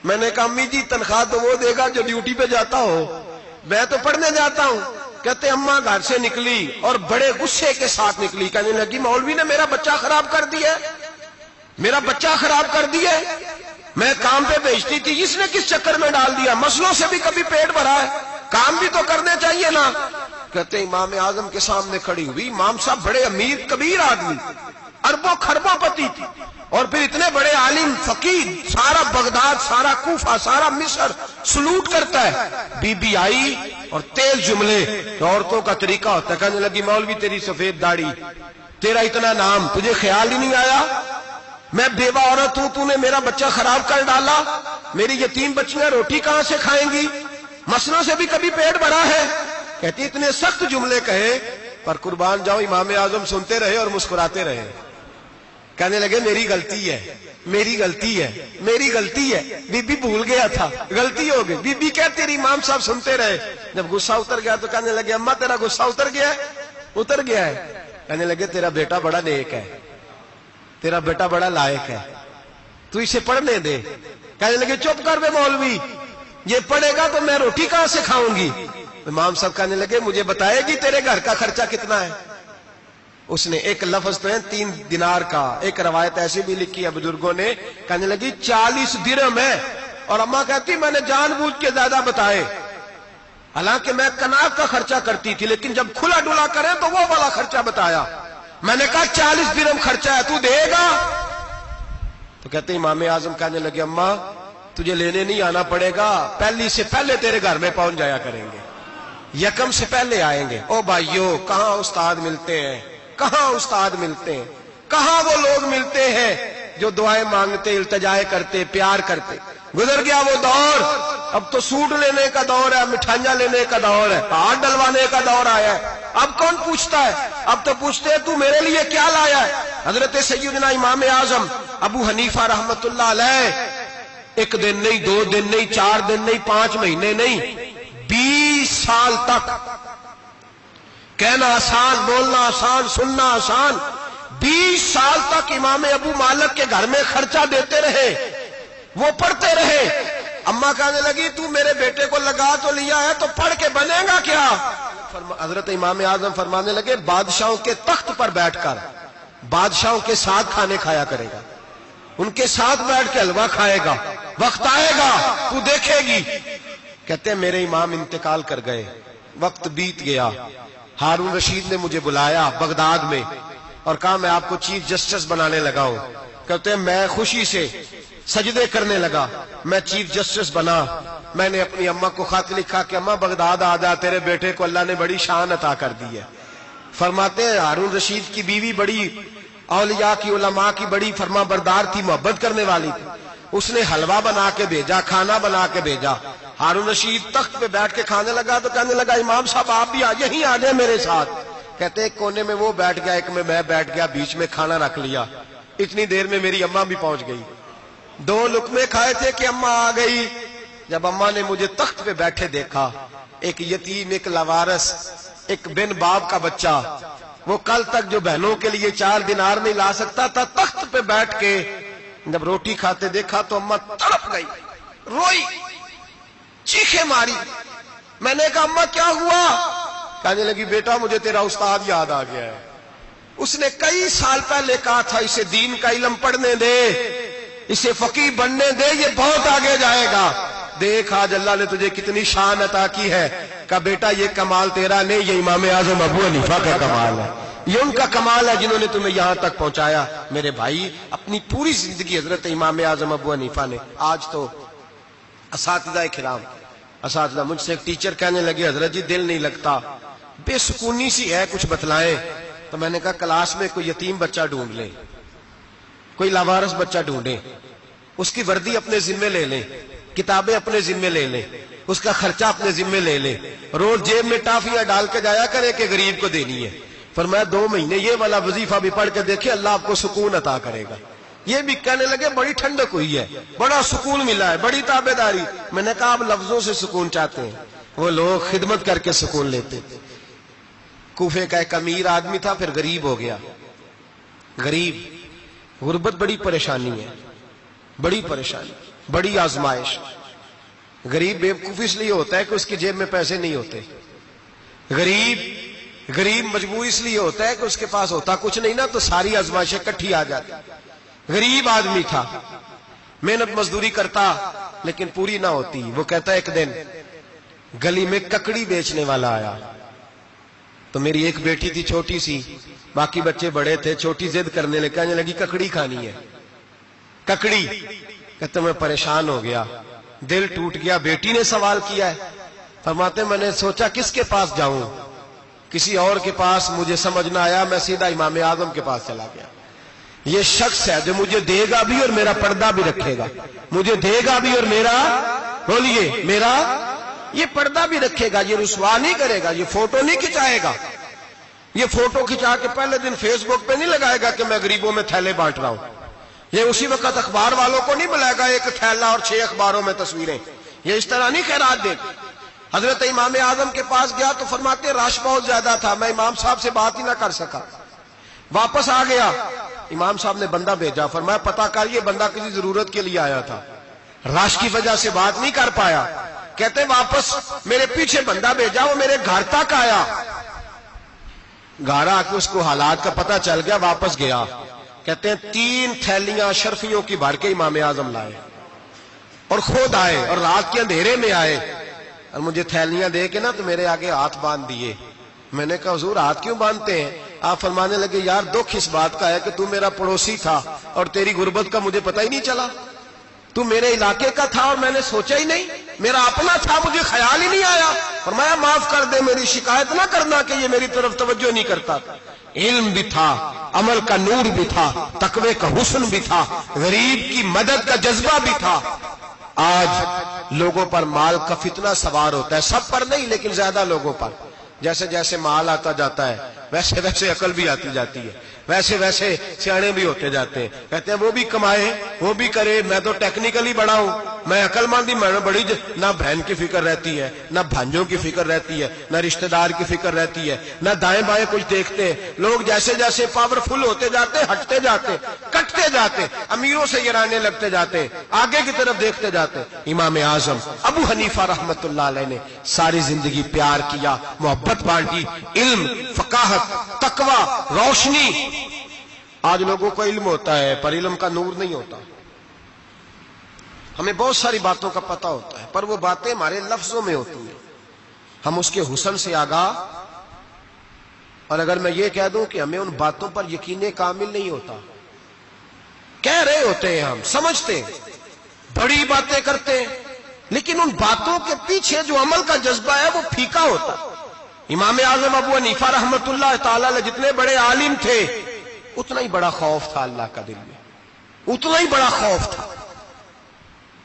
میں نے کہا امی جی تنخواہ تو وہ دے گا جو ڈیوٹی پہ جاتا ہو، میں تو پڑھنے جاتا ہوں۔ کہتے اماں گھر سے نکلی اور بڑے غصے کے ساتھ نکلی، کہنے لگی مولوی نے میرا بچہ خراب کر دیا، میرا بچہ خراب کر دیا، میں کام پہ بھیجتی تھی، اس نے کس چکر میں ڈال دیا، مسئلوں سے بھی کبھی پیٹ بھرا ہے، کام بھی تو کرنے چاہیے نا۔ کہتے امام اعظم کے سامنے کھڑی ہوئی، امام صاحب بڑے امیر کبیر آدمی، اربوں خربوں پتی تھی، اور پھر اتنے بڑے عالم فقیر، سارا بغداد، سارا کوفہ، سارا مصر سلوٹ کرتا ہے۔ بی بی آئی اور تیز جملے، عورتوں کا طریقہ ہوتا ہے، کہنے لگی مولوی تیری سفید داڑھی، تیرا اتنا نام، تجھے خیال ہی نہیں آیا میں بیوہ عورت ہوں، تو نے میرا بچہ خراب کر ڈالا، میری یتیم بچیاں روٹی کہاں سے کھائیں گی، مسئلوں سے بھی کبھی پیٹ بھرا ہے۔ کہتی اتنے سخت جملے کہے پر قربان جاؤ امام اعظم سنتے رہے اور مسکراتے رہے۔ کہنے لگے میری غلطی ہے، میری غلطی ہے، میری غلطی ہے، بی بی بھول گیا تھا، غلطی ہو گئی۔ بی بی کہتے رہی، امام صاحب سنتے رہے۔ جب غصہ اتر گیا تو کہنے لگے اماں تیرا غصہ اتر گیا ہے؟ اتر گیا ہے۔ کہنے لگے تیرا بیٹا بڑا نیک ہے، تیرا بیٹا بڑا لائق ہے، تو اسے پڑھنے دے۔ کہنے لگے چپ کر بے مولوی، یہ پڑھے گا تو میں روٹی کہاں سے کھاؤں گی۔ امام صاحب کہنے لگے مجھے بتائے گی تیرے گھر کا خرچہ کتنا ہے؟ اس نے ایک لفظ تو ہے 3 دینار کا، ایک روایت ایسی بھی لکھی ہے بزرگوں نے، کہنے لگی 40 درہم ہے، اور اماں کہتی میں نے جان بوجھ کے زیادہ بتائے، حالانکہ میں کناک کا خرچہ کرتی تھی، لیکن جب کھلا ڈلا کرے تو وہ والا خرچہ بتایا۔ میں نے کہا 40 درہم خرچہ ہے، تو دے گا؟ تو کہتے امام اعظم کہنے لگے اماں تجھے لینے نہیں آنا پڑے گا، پہلی سے پہلے تیرے گھر میں پہنچ جایا کریں گے، یکم سے پہلے آئیں گے۔ او بھائیو کہاں استاد ملتے ہیں، کہاں استاد ملتے ہیں، کہاں وہ لوگ ملتے ہیں جو دعائیں مانگتے، التجائے کرتے، پیار کرتے۔ گزر گیا وہ دور، اب تو سوٹ لینے کا دور ہے، مٹھائیاں لینے کا دور ہے، ہاتھ ڈلوانے کا دور آیا ہے۔ اب کون پوچھتا ہے؟ اب تو پوچھتے ہیں تو میرے لیے کیا لایا ہے۔ حضرت سیدنا امام اعظم ابو حنیفہ رحمت اللہ علیہ 1 دن نہیں، 2 دن نہیں، 4 دن نہیں، 5 مہینے نہیں، 20 سال تک، کہنا آسان، بولنا آسان، سننا آسان، 20 سال تک امام ابو مالک کے گھر میں خرچہ دیتے رہے، وہ پڑھتے رہے۔ اماں کہنے لگی تو میرے بیٹے کو لگا تو لیا ہے تو پڑھ کے بنے گا کیا؟ حضرت امام اعظم فرمانے لگے بادشاہوں کے تخت پر بیٹھ کر بادشاہوں کے ساتھ کھانے کھایا کرے گا، ان کے ساتھ بیٹھ کے حلوہ کھائے گا، وقت آئے گا تو دیکھے گی۔ کہتے ہیں میرے امام انتقال کر گئے، وقت بیت گیا، ہارون رشید نے مجھے بلایا بغداد میں اور کہا میں آپ کو چیف جسٹس بنانے لگا ہوں۔ کہتے ہیں میں خوشی سے سجدے کرنے لگا، میں چیف جسٹس بنا۔ میں نے اپنی اماں کو خط لکھا کہ اماں بغداد آ جا، تیرے بیٹے کو اللہ نے بڑی شان عطا کر دی ہے۔ فرماتے ہیں ہارون رشید کی بیوی بڑی اولیاء کی، علماء کی بڑی فرما بردار تھی، محبت کرنے والی تھی، اس نے حلوہ بنا کے بھیجا، کھانا بنا کے بھیجا۔ ہارون رشید تخت پہ بیٹھ کے کھانے لگا تو کہنے لگا امام صاحب آپ بھی یہیں آ جائیں میرے ساتھ۔ کہتے ایک کونے میں وہ بیٹھ گیا، ایک میں بیٹھ گیا، بیچ میں کھانا رکھ لیا۔ اتنی دیر میں میری اماں بھی پہنچ گئی، 2 لقمے کھائے تھے کہ اماں آ گئی۔ جب اماں نے مجھے تخت پہ بیٹھے دیکھا، ایک یتیم، ایک لاوارث، ایک بن باپ کا بچہ، وہ کل تک جو بہنوں کے لیے 4 دینار نہیں لا سکتا تھا، تخت پہ بیٹھ کے جب روٹی کھاتے دیکھا تو اماں تڑپ گئی، روئی، چیخیں ماری۔ میں نے کہا اماں کیا ہوا؟ کہنے لگی بیٹا مجھے تیرا استاد یاد آ گیا ہے، اس نے کئی سال پہلے کہا تھا اسے دین کا علم پڑھنے دے، اسے فقیہ بننے دے، یہ بہت آگے جائے گا۔ دیکھ آج اللہ نے تجھے کتنی شان عطا کی ہے۔ کہا بیٹا یہ کمال تیرا نہیں، یہ امام اعظم ابو حنیفہ کا کمال ہے، یہ ان کا کمال ہے جنہوں نے تمہیں یہاں تک پہنچایا۔ میرے بھائی اپنی پوری زندگی حضرت امام اعظم ابو حنیفہ نے، آج تو اساتذہ کرام، اساتذہ مجھ سے ایک ٹیچر کہنے لگے حضرت جی دل نہیں لگتا، بے سکونی سی ہے، کچھ بتلائیں۔ تو میں نے کہا کلاس میں کوئی یتیم بچہ ڈھونڈ لیں، کوئی لاوارث بچہ ڈھونڈیں، اس کی وردی اپنے ذمے لے لیں، کتابیں اپنے ذمے لے لیں، اس کا خرچہ اپنے ذمے لے لیں، روز جیب میں ٹافیاں ڈال کے جایا کرے کہ غریب کو دینی ہے۔ فرمایا 2 مہینے یہ والا وظیفہ بھی پڑھ کے دیکھے، اللہ آپ کو سکون عطا کرے گا۔ یہ بھی کہنے لگے بڑی ٹھنڈک ہوئی ہے، بڑا سکون ملا ہے، بڑی تابعداری۔ میں نے کہا آپ لفظوں سے سکون چاہتے ہیں، وہ لوگ خدمت کر کے سکون لیتے۔ کوفے کا ایک امیر آدمی تھا، پھر غریب ہو گیا۔ غریب، غربت بڑی پریشانی ہے، بڑی پریشانی، بڑی آزمائش۔ غریب بیوقوف اس لیے ہوتا ہے کہ اس کی جیب میں پیسے نہیں ہوتے۔ غریب مجبور اس لیے ہوتا ہے کہ اس کے پاس ہوتا کچھ نہیں نا، تو ساری آزمائشیں کٹھی آ جاتی۔ غریب آدمی تھا، محنت مزدوری کرتا لیکن پوری نہ ہوتی۔ وہ کہتا ایک دن گلی میں ککڑی بیچنے والا آیا، تو میری ایک بیٹی تھی چھوٹی سی، باقی بچے بڑے تھے، چھوٹی ضد کرنے لگی، کہنے لگی ککڑی کھانی ہے، ککڑی۔ کہتے میں پریشان ہو گیا، دل ٹوٹ گیا، بیٹی نے سوال کیا ہے۔ فرماتے میں نے سوچا کس کے پاس جاؤں، کسی اور کے پاس مجھے سمجھ نہ آیا، میں سیدھا امام اعظم کے پاس چلا گیا۔ یہ شخص ہے جو مجھے دے گا بھی اور میرا پردہ بھی رکھے گا، مجھے دے گا بھی اور میرا، بولیے، میرا یہ پردہ بھی رکھے گا، یہ رسوا نہیں کرے گا، یہ فوٹو نہیں کھچائے گا، یہ فوٹو کھچا کے پہلے دن فیس بک پہ نہیں لگائے گا کہ میں غریبوں میں تھیلے بانٹ رہا ہوں، یہ اسی وقت اخبار والوں کو نہیں بلائے گا ایک تھیلا اور 6 اخباروں میں تصویریں، یہ اس طرح نہیں خیرات دے۔ حضرت امام اعظم کے پاس گیا تو فرماتے رش بہت زیادہ تھا، میں امام صاحب سے بات ہی نہ کر سکا، واپس آ گیا۔ امام صاحب نے بندہ بھیجا، فرمایا پتہ کر یہ بندہ کسی ضرورت کے لیے آیا تھا، رش کی وجہ سے بات نہیں کر پایا۔ کہتے واپس میرے پیچھے بندہ بھیجا، وہ میرے گھر تک آیا، گھر آ کے اس کو حالات کا پتہ چل گیا، واپس گیا۔ کہتے ہیں 3 تھیلیاں شرفیوں کی بھر کے امام اعظم لائے اور خود آئے اور رات کے اندھیرے میں آئے اور مجھے تھیلیاں دے کے نا تو میرے آگے ہاتھ باندھ دیے۔ میں نے کہا حضور ہاتھ کیوں باندھتے ہیں؟ آپ فرمانے لگے یار دکھ اس بات کا ہے کہ تو میرا پڑوسی تھا اور تیری غربت کا مجھے پتہ ہی نہیں چلا، تو میرے علاقے کا تھا اور میں نے سوچا ہی نہیں، میرا اپنا تھا مجھے خیال ہی نہیں آیا۔ فرمایا معاف کر دے، میری شکایت نہ کرنا کہ یہ میری طرف توجہ نہیں کرتا۔ علم بھی تھا، عمل کا نور بھی تھا، تقوی کا حسن بھی تھا، غریب کی مدد کا جذبہ بھی تھا۔ آج لوگوں پر مال کا فتنہ سوار ہوتا ہے، سب پر نہیں لیکن زیادہ لوگوں پر۔ جیسے جیسے مال آتا جاتا ہے ویسے ویسے عقل بھی آتی جاتی ہے، ویسے ویسے سیانے بھی ہوتے جاتے ہیں۔ کہتے ہیں وہ بھی کمائے وہ بھی کرے، میں تو ٹیکنیکلی بڑا ہوں، میں عقل مندی، میں بڑی نہ بہن کی فکر رہتی ہے، نہ بھانجوں کی فکر رہتی ہے، نہ رشتہ دار کی فکر رہتی ہے، نہ دائیں بائیں کچھ دیکھتے ہیں۔ لوگ جیسے جیسے پاورفل ہوتے جاتے، ہٹتے جاتے، کٹتے جاتے، امیروں سے گرانے لگتے جاتے، آگے کی طرف دیکھتے جاتے۔ امام اعظم ابو حنیفہ رحمت اللہ علیہ نے ساری زندگی پیار کیا، محبت بانٹی، علم، فقاہت، تقوی، روشنی۔ آج لوگوں کو علم ہوتا ہے پر علم کا نور نہیں ہوتا۔ ہمیں بہت ساری باتوں کا پتہ ہوتا ہے پر وہ باتیں ہمارے لفظوں میں ہوتی ہیں، ہم اس کے حسن سے آگاہ۔ اور اگر میں یہ کہہ دوں کہ ہمیں ان باتوں پر یقین کامل نہیں ہوتا، کہہ رہے ہوتے ہیں، ہم سمجھتے ہیں، بڑی باتیں کرتے ہیں، لیکن ان باتوں کے پیچھے جو عمل کا جذبہ ہے وہ پھیکا ہوتا ہے۔ امام اعظم ابو حنیفہ رحمت اللہ تعالی علیہ جتنے بڑے عالم تھے اتنا ہی بڑا خوف تھا اللہ کا دل میں، اتنا ہی بڑا خوف تھا۔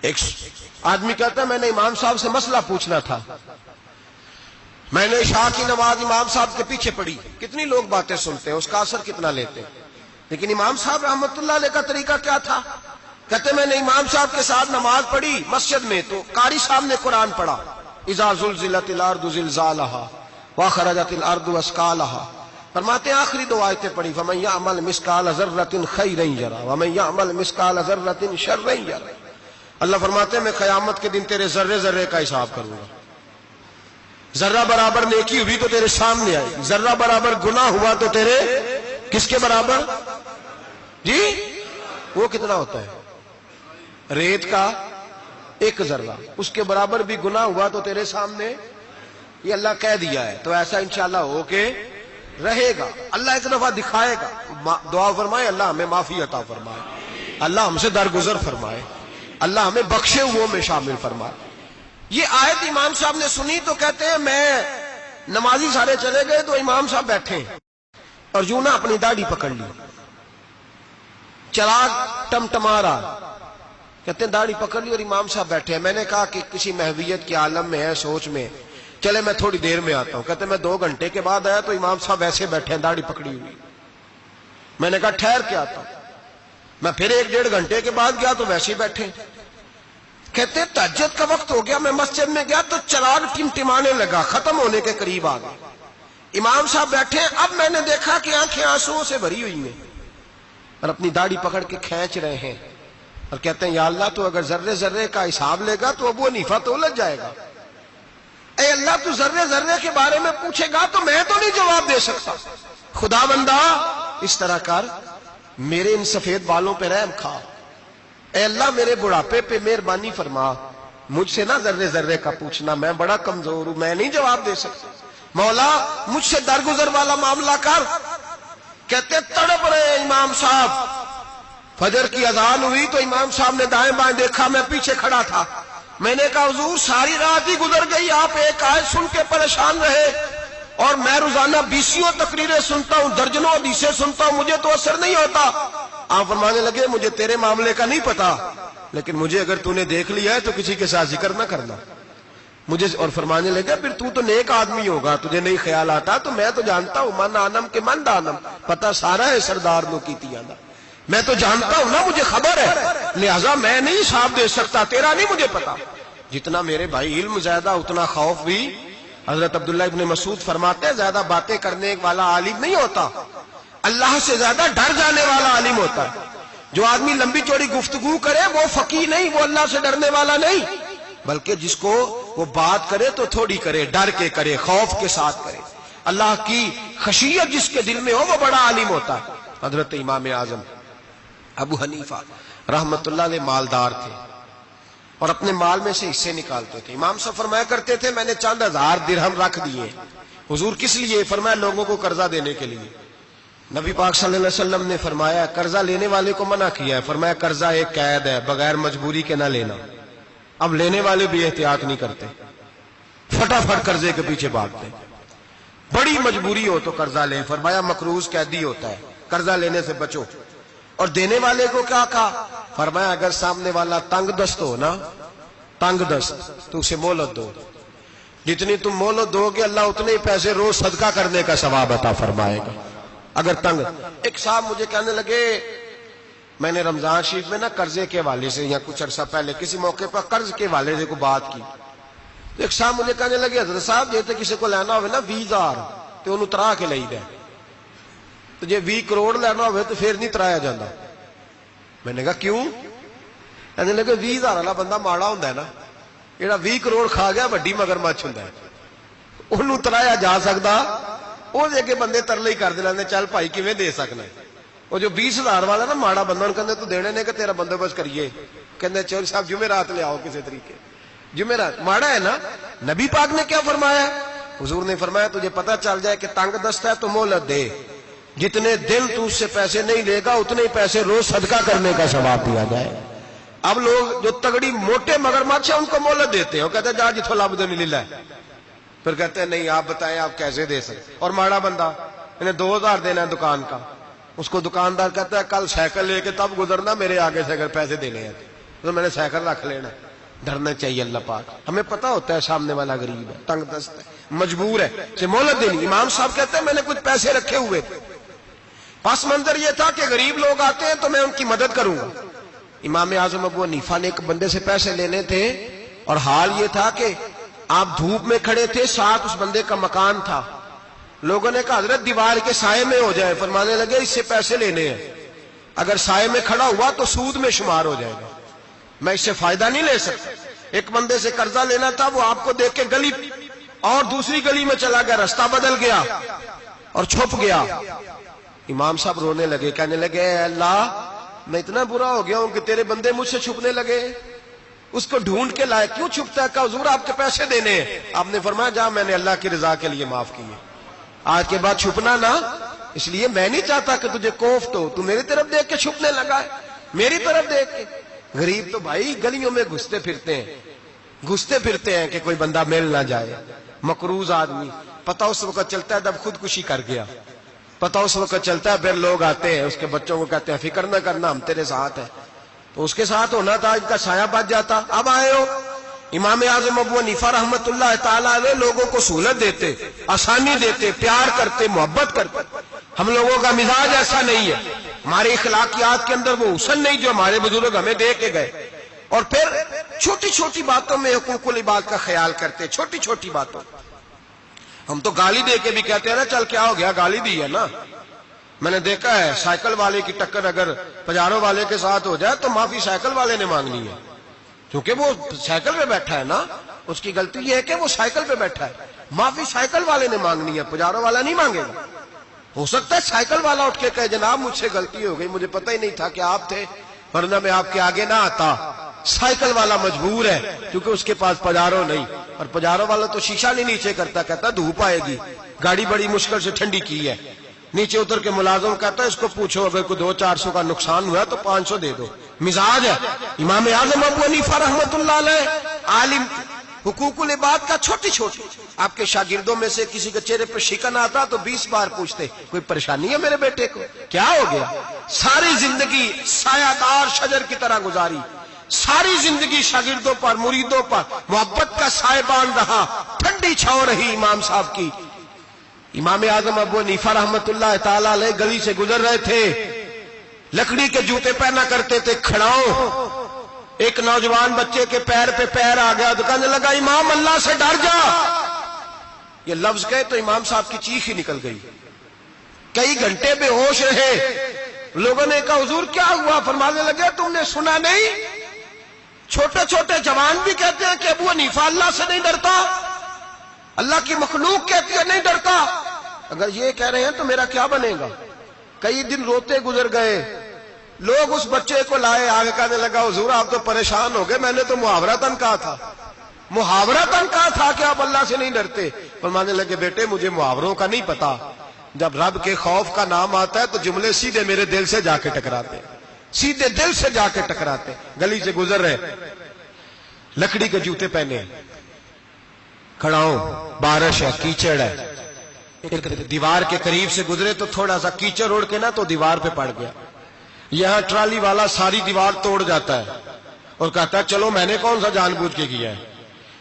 ایک آدمی کہتا ہے میں نے امام صاحب سے مسئلہ پوچھنا تھا، میں نے عشاء کی نماز امام صاحب کے پیچھے پڑھی، کتنی لوگ باتیں سنتے ہیں، اس کا اثر کتنا لیتے ہیں، لیکن امام صاحب رحمت اللہ علیہ کا طریقہ کیا تھا؟ کہتے میں نے امام صاحب کے ساتھ نماز پڑھی مسجد میں تو قاری صاحب نے قرآن پڑھا، اذا زلزلت الارض زلزالہا واخرجت الارض اثقالہا، فرماتے ہیں آخری 2 آیتیں پڑھی، فمن یعمل مثقال ذرۃ خیرا یرہ ومن یعمل مثقال ذرۃ شرا یرہ۔ اللہ فرماتے ہیں میں قیامت کے دن تیرے ذرے ذرے کا حساب کروں گا، ذرہ برابر نیکی ہوئی تو تیرے سامنے آئے گی، ذرہ برابر گناہ ہوا تو تیرے کس کے برابر؟ جی وہ کتنا ہوتا ہے؟ ریت کا ایک ذرہ، اس کے برابر بھی گناہ ہوا تو تیرے سامنے، یہ اللہ کہہ دیا ہے، تو ایسا انشاءاللہ ہو کے رہے گا۔ اللہ ایک دفعہ دکھائے گا۔ دعا فرمائے اللہ ہمیں معافی عطا فرمائے، اللہ ہم سے درگزر فرمائے، اللہ ہمیں بخشے ہوئوں میں شامل فرمائے۔ یہ آیت امام صاحب نے سنی تو کہتے ہیں میں نمازی سارے چلے گئے تو امام صاحب بیٹھے اور یوں نہ اپنی داڑھی پکڑ لی، چراغ ٹمٹما رہا، کہتے ہیں داڑھی پکڑ لی اور امام صاحب بیٹھے ہیں۔ میں نے کہا کہ کسی محویت کے عالم میں ہے، سوچ میں، چلے میں تھوڑی دیر میں آتا ہوں۔ کہتے ہیں میں 2 گھنٹے کے بعد آیا تو امام صاحب ایسے بیٹھے ہیں داڑھی پکڑی ہوئی۔ میں نے کہا ٹھہر کے آتا ہوں۔ میں پھر 1-1.5 گھنٹے کے بعد گیا تو ویسے ہی بیٹھے۔ کہتے ہیں تہجد کا وقت ہو گیا، میں مسجد میں گیا تو چراغ ٹمٹمانے لگا، ختم ہونے کے قریب آ گئے، امام صاحب بیٹھے، اب میں نے دیکھا کہ آنکھیں آنسوؤں سے بھری ہوئی ہیں اور اپنی داڑھی پکڑ کے کھینچ رہے ہیں اور کہتے ہیں یا اللہ تو اگر ذرے ذرے کا حساب لے گا تو ابو حنیفہ تو الجھ جائے گا، اے اللہ تو ذرے ذرے کے بارے میں پوچھے گا تو میں تو نہیں جواب دے سکتا، خدا بندہ اس طرح کر، میرے ان سفید بالوں پہ رحم کھا، اے اللہ میرے بڑھاپے پہ مہربانی فرما، مجھ سے نہ ذرے ذرے کا پوچھنا، میں بڑا کمزور ہوں، میں نہیں جواب دے سکتا، مولا مجھ سے درگزر والا معاملہ کر۔ کہتے تڑپ رہے امام صاحب، فجر کی اذان ہوئی تو امام صاحب نے دائیں بائیں دیکھا، میں پیچھے کھڑا تھا، میں نے کہا حضور ساری رات ہی گزر گئی، آپ ایک آیت سن کے پریشان رہے اور میں روزانہ 20 تقریریں سنتا ہوں، درجنوں حدیثیں سنتا ہوں، مجھے تو اثر نہیں ہوتا۔ آپ فرمانے لگے مجھے تیرے معاملے کا نہیں پتا، لیکن مجھے اگر تو نے دیکھ لیا ہے تو کسی کے ساتھ ذکر نہ کرنا مجھے، اور فرمانے لگے پھر تو نیک آدمی ہوگا، تجھے نہیں خیال آتا، تو میں تو جانتا ہوں من آنم کے من دانم، پتا سارا ہے سردار نو کی تیانا، میں تو جانتا ہوں نا، مجھے خبر ہے، لہذا میں نہیں حساب دے سکتا، تیرا نہیں مجھے پتا۔ جتنا میرے بھائی علم زیادہ اتنا خوف بھی، حضرت عبداللہ ابن مسعود فرماتے ہیں زیادہ باتیں کرنے والا عالم نہیں ہوتا، اللہ سے زیادہ ڈر جانے والا عالم ہوتا ہے۔ جو آدمی لمبی چوڑی گفتگو کرے وہ فقیہ نہیں، وہ اللہ سے ڈرنے والا نہیں، بلکہ جس کو وہ بات کرے تو تھوڑی کرے، ڈر کے کرے، خوف کے ساتھ کرے، اللہ کی خشیت جس کے دل میں ہو وہ بڑا عالم ہوتا ہے۔ حضرت امام اعظم ابو حنیفہ رحمت اللہ علیہ مالدار تھے اور اپنے مال میں سے حصے نکالتے تھے۔ امام صاحب فرمایا کرتے تھے میں نے چند ہزار درہم رکھ دیے۔ حضور کس لیے؟ فرمایا لوگوں کو قرضہ دینے کے لیے۔ نبی پاک صلی اللہ علیہ وسلم نے فرمایا قرضہ لینے والے کو منع کیا ہے، فرمایا قرضہ ایک قید ہے، بغیر مجبوری کے نہ لینا۔ اب لینے والے بھی احتیاط نہیں کرتے، فٹافٹ قرضے کے پیچھے بھاگتے، بڑی مجبوری ہو تو قرضہ لیں، فرمایا مقروض قیدی ہوتا ہے، قرضہ لینے سے بچو۔ اور دینے والے کو کیا کہا؟ فرمایا اگر سامنے والا تنگ دست ہو نا، تنگ دست، تو اسے مہلت دو، جتنی تم مہلت دو گے اللہ اتنے ہی پیسے روز صدقہ کرنے کا ثواب عطا فرمائے گا۔ اگر تنگ، ایک صاحب مجھے کہنے لگے میں نے رمضان شریف میں نا قرضے کے حوالے سے یا کچھ عرصہ پہلے کسی موقع پر قرض کے حوالے سے کوئی بات کی، تو ایک صاحب مجھے کہنے لگے حضرت صاحب جیسے کسی کو لینا ہوئے نا 20,000 تو انہوں ترا کے لئی دے، تو جے 20 کروڑ لینا ہوئے تو پھر نہیں ترایا جاتا۔ میں نے کہا کیوں؟ کہنے لگے 20,000 والا بندہ ماڑا ہوندا ہے نا، جڑا 20 کروڑ کھا گیا وڈی مگرمچھ ہوندا ہے، انہوں ترایا جا سکتا، وہ دے کے بندے ترلے ہی کر دے چل بھائی کیویں دے سکنا ہے۔ وہ جو 20,000 والا نا ماڑا بندہ انہوں کہندے تو دینے نے کہ تیرا بندوبست کریے، کہندے چور صاحب جمعرات لے آؤ کسی طریقے، جمعرات ماڑا ہے نا۔ نبی پاک نے کیا فرمایا؟ حضور نے فرمایا تجھے پتہ چل جائے کہ تنگ دست ہے تو مہلت دے، جتنے دن تو اس سے پیسے نہیں لے گا اتنے ہی پیسے روز صدقہ کرنے کا ثواب دیا جائے۔ اب لوگ جو تگڑی موٹے مگرمچھ ہیں ان کو مہلت دیتے ہیں، وہ کہتے ہیں جا جتوں لب دے نہیں لے، پھر کہتے ہیں نہیں آپ بتائیں آپ کیسے دے سکتے۔ اور ماڑا بندہ انہیں 2,000 دینا ہے دکان کا، اس کو دکاندار کہتا ہے کل سائیکل لے کے تب گزرنا میرے آگے سے اگر پیسے دینے ہیں تو میں نے سائیکل رکھ لینا۔ ڈرنا چاہیے اللہ پاک، ہمیں پتہ ہوتا ہے سامنے والا غریب ہے، تنگ دست ہے، مجبور ہے، اسے مہلت دینی۔ امام صاحب کہتے ہیں میں نے کچھ پیسے رکھے ہوئے تھے، پس منظر یہ تھا کہ غریب لوگ آتے ہیں تو میں ان کی مدد کروں گا۔ امام اعظم ابو حنیفہ نے ایک بندے سے پیسے لینے تھے اور حال یہ تھا کہ آپ دھوپ میں کھڑے تھے، ساتھ اس بندے کا مکان تھا، لوگوں نے کہا حضرت دیوار کے سائے میں ہو جائے، فرمانے لگے اس سے پیسے لینے ہیں، اگر سائے میں کھڑا ہوا تو سود میں شمار ہو جائے گا، میں اس سے فائدہ نہیں لے سکتا۔ ایک بندے سے قرضہ لینا تھا، وہ آپ کو دیکھ کے گلی اور دوسری گلی میں چلا گیا، رستہ بدل گیا اور چھپ گیا۔ امام صاحب رونے لگے، کہنے لگے اے اللہ میں اتنا برا ہو گیا ہوں کہ تیرے بندے مجھ سے چھپنے لگے۔ اس کو ڈھونڈ کے لائے، کیوں چھپتا ہے؟ کہا حضور آپ کے پیسے دینے ہیں۔ آپ نے فرمایا جا، میں نے اللہ کی رضا کے لیے معاف کیے، آج کے بعد چھپنا نہ، اس لیے میں نہیں چاہتا کہ تجھے کوفت ہو، تو میری طرف دیکھ کے چھپنے لگا ہے، میری طرف دیکھ کے۔ غریب تو بھائی گلیوں میں گھستے پھرتے ہیں کہ کوئی بندہ مل نہ جائے، مقروض آدمی، پتہ اس وقت چلتا ہے جب خودکشی کر گیا، پتہ اس وقت چلتا ہے، پھر لوگ آتے ہیں اس کے بچوں کو کہتے ہیں فکر نہ کرنا ہم تیرے ساتھ ہیں، تو اس کے ساتھ ہونا تھا، ان کا سایہ بچ جاتا۔ اب آئے ہو، امام اعظم ابو حنیفہ رحمت اللہ تعالیٰ علیہ لوگوں کو سہولت دیتے، آسانی دیتے، پیار کرتے، محبت کرتے۔ ہم لوگوں کا مزاج ایسا نہیں ہے، ہمارے اخلاقیات کے اندر وہ حسن نہیں جو ہمارے بزرگ ہمیں دے کے گئے، اور پھر چھوٹی چھوٹی باتوں میں حقوق العباد کا خیال کرتے، چھوٹی چھوٹی باتوں۔ ہم تو گالی دے کے بھی کہتے ہیں نا چل کیا ہو گیا، گالی دی ہے نا۔ میں نے دیکھا ہے سائیکل والے کی ٹکر اگر پجارو والے کے ساتھ ہو جائے تو معافی سائیکل والے نے مانگنی ہے، کیونکہ وہ سائیکل پہ بیٹھا ہے نا، اس کی غلطی یہ ہے کہ وہ سائیکل پہ بیٹھا ہے، معافی سائیکل والے نے مانگنی ہے، پجارو والا نہیں مانگے گا۔ ہو سکتا ہے سائیکل والا اٹھ کے کہے جناب مجھ سے غلطی ہو گئی، مجھے پتہ ہی نہیں تھا کہ آپ تھے، ورنہ میں آپ کے آگے نہ آتا۔ سائیکل والا مجبور ہے کیونکہ اس کے پاس پجارو نہیں، اور پجارو والا تو شیشہ نہیں نیچے کرتا، کہتا دھوپ آئے گی، گاڑی بڑی مشکل سے ٹھنڈی کی ہے، نیچے اتر کے ملازم کہتا ہے اس کو پوچھو اگر کوئی 200-400 کا نقصان ہوا تو 500 دے دو۔ مزاج ہے امام اعظم ابو حنیفہ رحمت اللہ علیہ، عالم، حقوق العباد کا چھوٹی چھوٹی۔ آپ کے شاگردوں میں سے کسی کے چہرے پر شکن آتا تو 20 بار پوچھتے کوئی پریشانی ہے میرے بیٹے کو، کیا ہو گیا؟ ساری زندگی سایہ دار شجر کی طرح گزاری، ساری زندگی شاگردوں پر، مریدوں پر محبت کا سائبان رہا، ٹھنڈی چھاؤں رہی امام صاحب کی۔ امام اعظم ابو حنیفہ رحمت اللہ تعالی علیہ گلی سے گزر رہے تھے، لکڑی کے جوتے پہنا کرتے تھے، کھڑاؤں۔ ایک نوجوان بچے کے پیر پہ پیر آ گیا تو کہنے لگا امام اللہ سے ڈر جا۔ یہ لفظ کہے تو امام صاحب کی چیخ ہی نکل گئی، کئی گھنٹے بے ہوش رہے۔ لوگوں نے کہا حضور کیا ہوا؟ فرمانے لگے تم نے سنا نہیں، چھوٹے چھوٹے جوان بھی کہتے ہیں کہ ابو حنیفہ اللہ سے نہیں ڈرتا، اللہ کی مخلوق کہتی ہے نہیں ڈرتا۔ اگر یہ کہہ رہے ہیں تو میرا کیا بنے گا؟ کئی دن روتے گزر گئے، لوگ اس بچے کو لائے، آگے کہنے لگا حضور آپ تو پریشان ہو گئے، میں نے تو محاورتاً کہا تھا کہ آپ اللہ سے نہیں ڈرتے۔ فرمانے لگے بیٹے مجھے محاوروں کا نہیں پتا، جب رب کے خوف کا نام آتا ہے تو جملے سیدھے میرے دل سے جا کے ٹکراتے، سیدھے دل سے جا کے ٹکراتے۔ گلی سے گزر رہے، لکڑی کے جوتے پہنے، کھڑا ہوں، بارش ہے، کیچڑ ہے، ایک دیوار کے قریب سے گزرے تو تھوڑا سا کیچڑ اڑ کے نا تو دیوار پہ پڑ گیا۔ یہاں ٹرالی والا ساری دیوار توڑ جاتا ہے اور کہتا ہے چلو میں نے کون سا جان بوجھ کے کیا ہے۔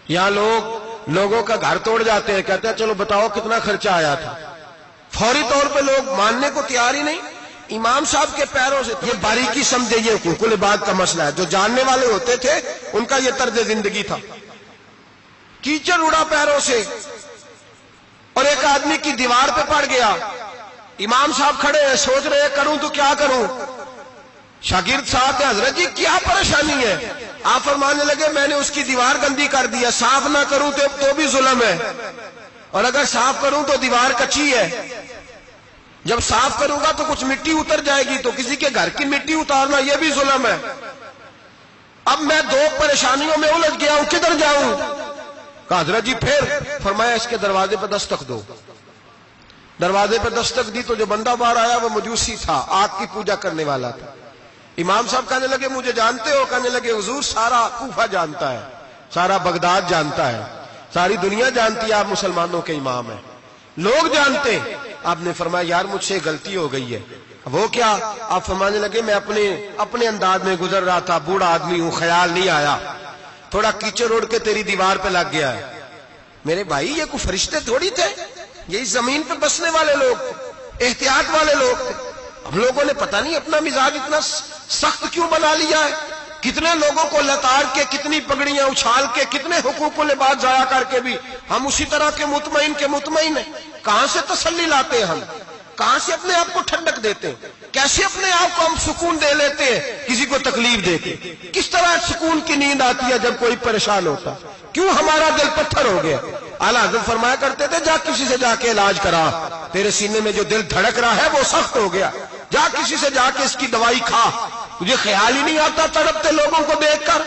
یہاں لوگوں کا گھر توڑ جاتے ہیں، کہتے ہیں چلو بتاؤ کتنا خرچہ آیا تھا۔ فوری طور پہ لوگ ماننے کو تیار ہی نہیں۔ امام صاحب کے پیروں سے، یہ باریکی سمجھے، یہ حقوق العباد کا مسئلہ ہے، جو جاننے والے ہوتے تھے ان کا یہ طرز زندگی تھا۔ کیچڑ اڑا پیروں سے اور ایک آدمی کی دیوار پہ پڑ گیا۔ امام صاحب کھڑے ہیں، سوچ رہے ہیں کروں تو کیا کروں۔ شاگرد صاحب حضرت جی کیا پریشانی ہے؟ آپ فرمانے لگے میں نے اس کی دیوار گندی کر دیا، صاف نہ کروں تو بھی ظلم ہے، اور اگر صاف کروں تو دیوار کچی ہے، جب صاف کروں گا تو کچھ مٹی اتر جائے گی، تو کسی کے گھر کی مٹی اتارنا یہ بھی ظلم ہے۔ اب میں دو پریشانیوں میں الجھ گیا ہوں، کدھر جاؤں؟ کہا حضرت جی پھر؟ فرمایا اس کے دروازے پہ دستک دو۔ دروازے پہ دستک دی تو جو بندہ باہر آیا وہ مجوسی تھا، آگ کی پوجا کرنے والا تھا۔ امام صاحب کہنے لگے مجھے جانتے ہو؟ کہنے لگے حضور سارا کوفہ جانتا ہے، سارا بغداد جانتا ہے، ساری دنیا جانتی ہے آپ مسلمانوں کے امام ہیں، لوگ جانتے۔ آپ نے فرمایا یار مجھ سے غلطی ہو گئی ہے۔ وہ کیا؟ آپ فرمانے لگے میں اپنے انداز میں گزر رہا تھا، بوڑھا آدمی ہوں، خیال نہیں آیا، تھوڑا کیچڑ اڑ کے تیری دیوار پہ لگ گیا ہے۔ میرے بھائی یہ کوئی فرشتے تھوڑی تھے، یہ اس زمین پہ بسنے والے لوگ، احتیاط والے لوگ تھے۔ ہم لوگوں نے پتہ نہیں اپنا مزاج اتنا سخت کیوں بنا لیا ہے، کتنے لوگوں کو لتاڑ کے، کتنی پگڑیاں اچھال کے، کتنے حقوق العباد ضائع کر کے بھی ہم اسی طرح کے مطمئن ہیں۔ کہاں سے تسلی لاتے ہیں ہم؟ کہاں سے اپنے آپ کو ٹھنڈک دیتے ہیں؟ کیسے اپنے آپ کو ہم سکون دے لیتے ہیں کسی کو تکلیف دے کے؟ کس طرح سکون کی نیند آتی ہے جب کوئی پریشان ہوتا؟ کیوں ہمارا دل پتھر ہو گیا؟ اعلیٰ حضرت فرمایا کرتے تھے جا کسی سے جا کے علاج کرا، تیرے سینے میں جو دل دھڑک رہا ہے وہ سخت ہو گیا، جا کسی سے جا کے اس کی دوائی کھا، تجھے خیال ہی نہیں آتا تڑپتے لوگوں کو دیکھ کر،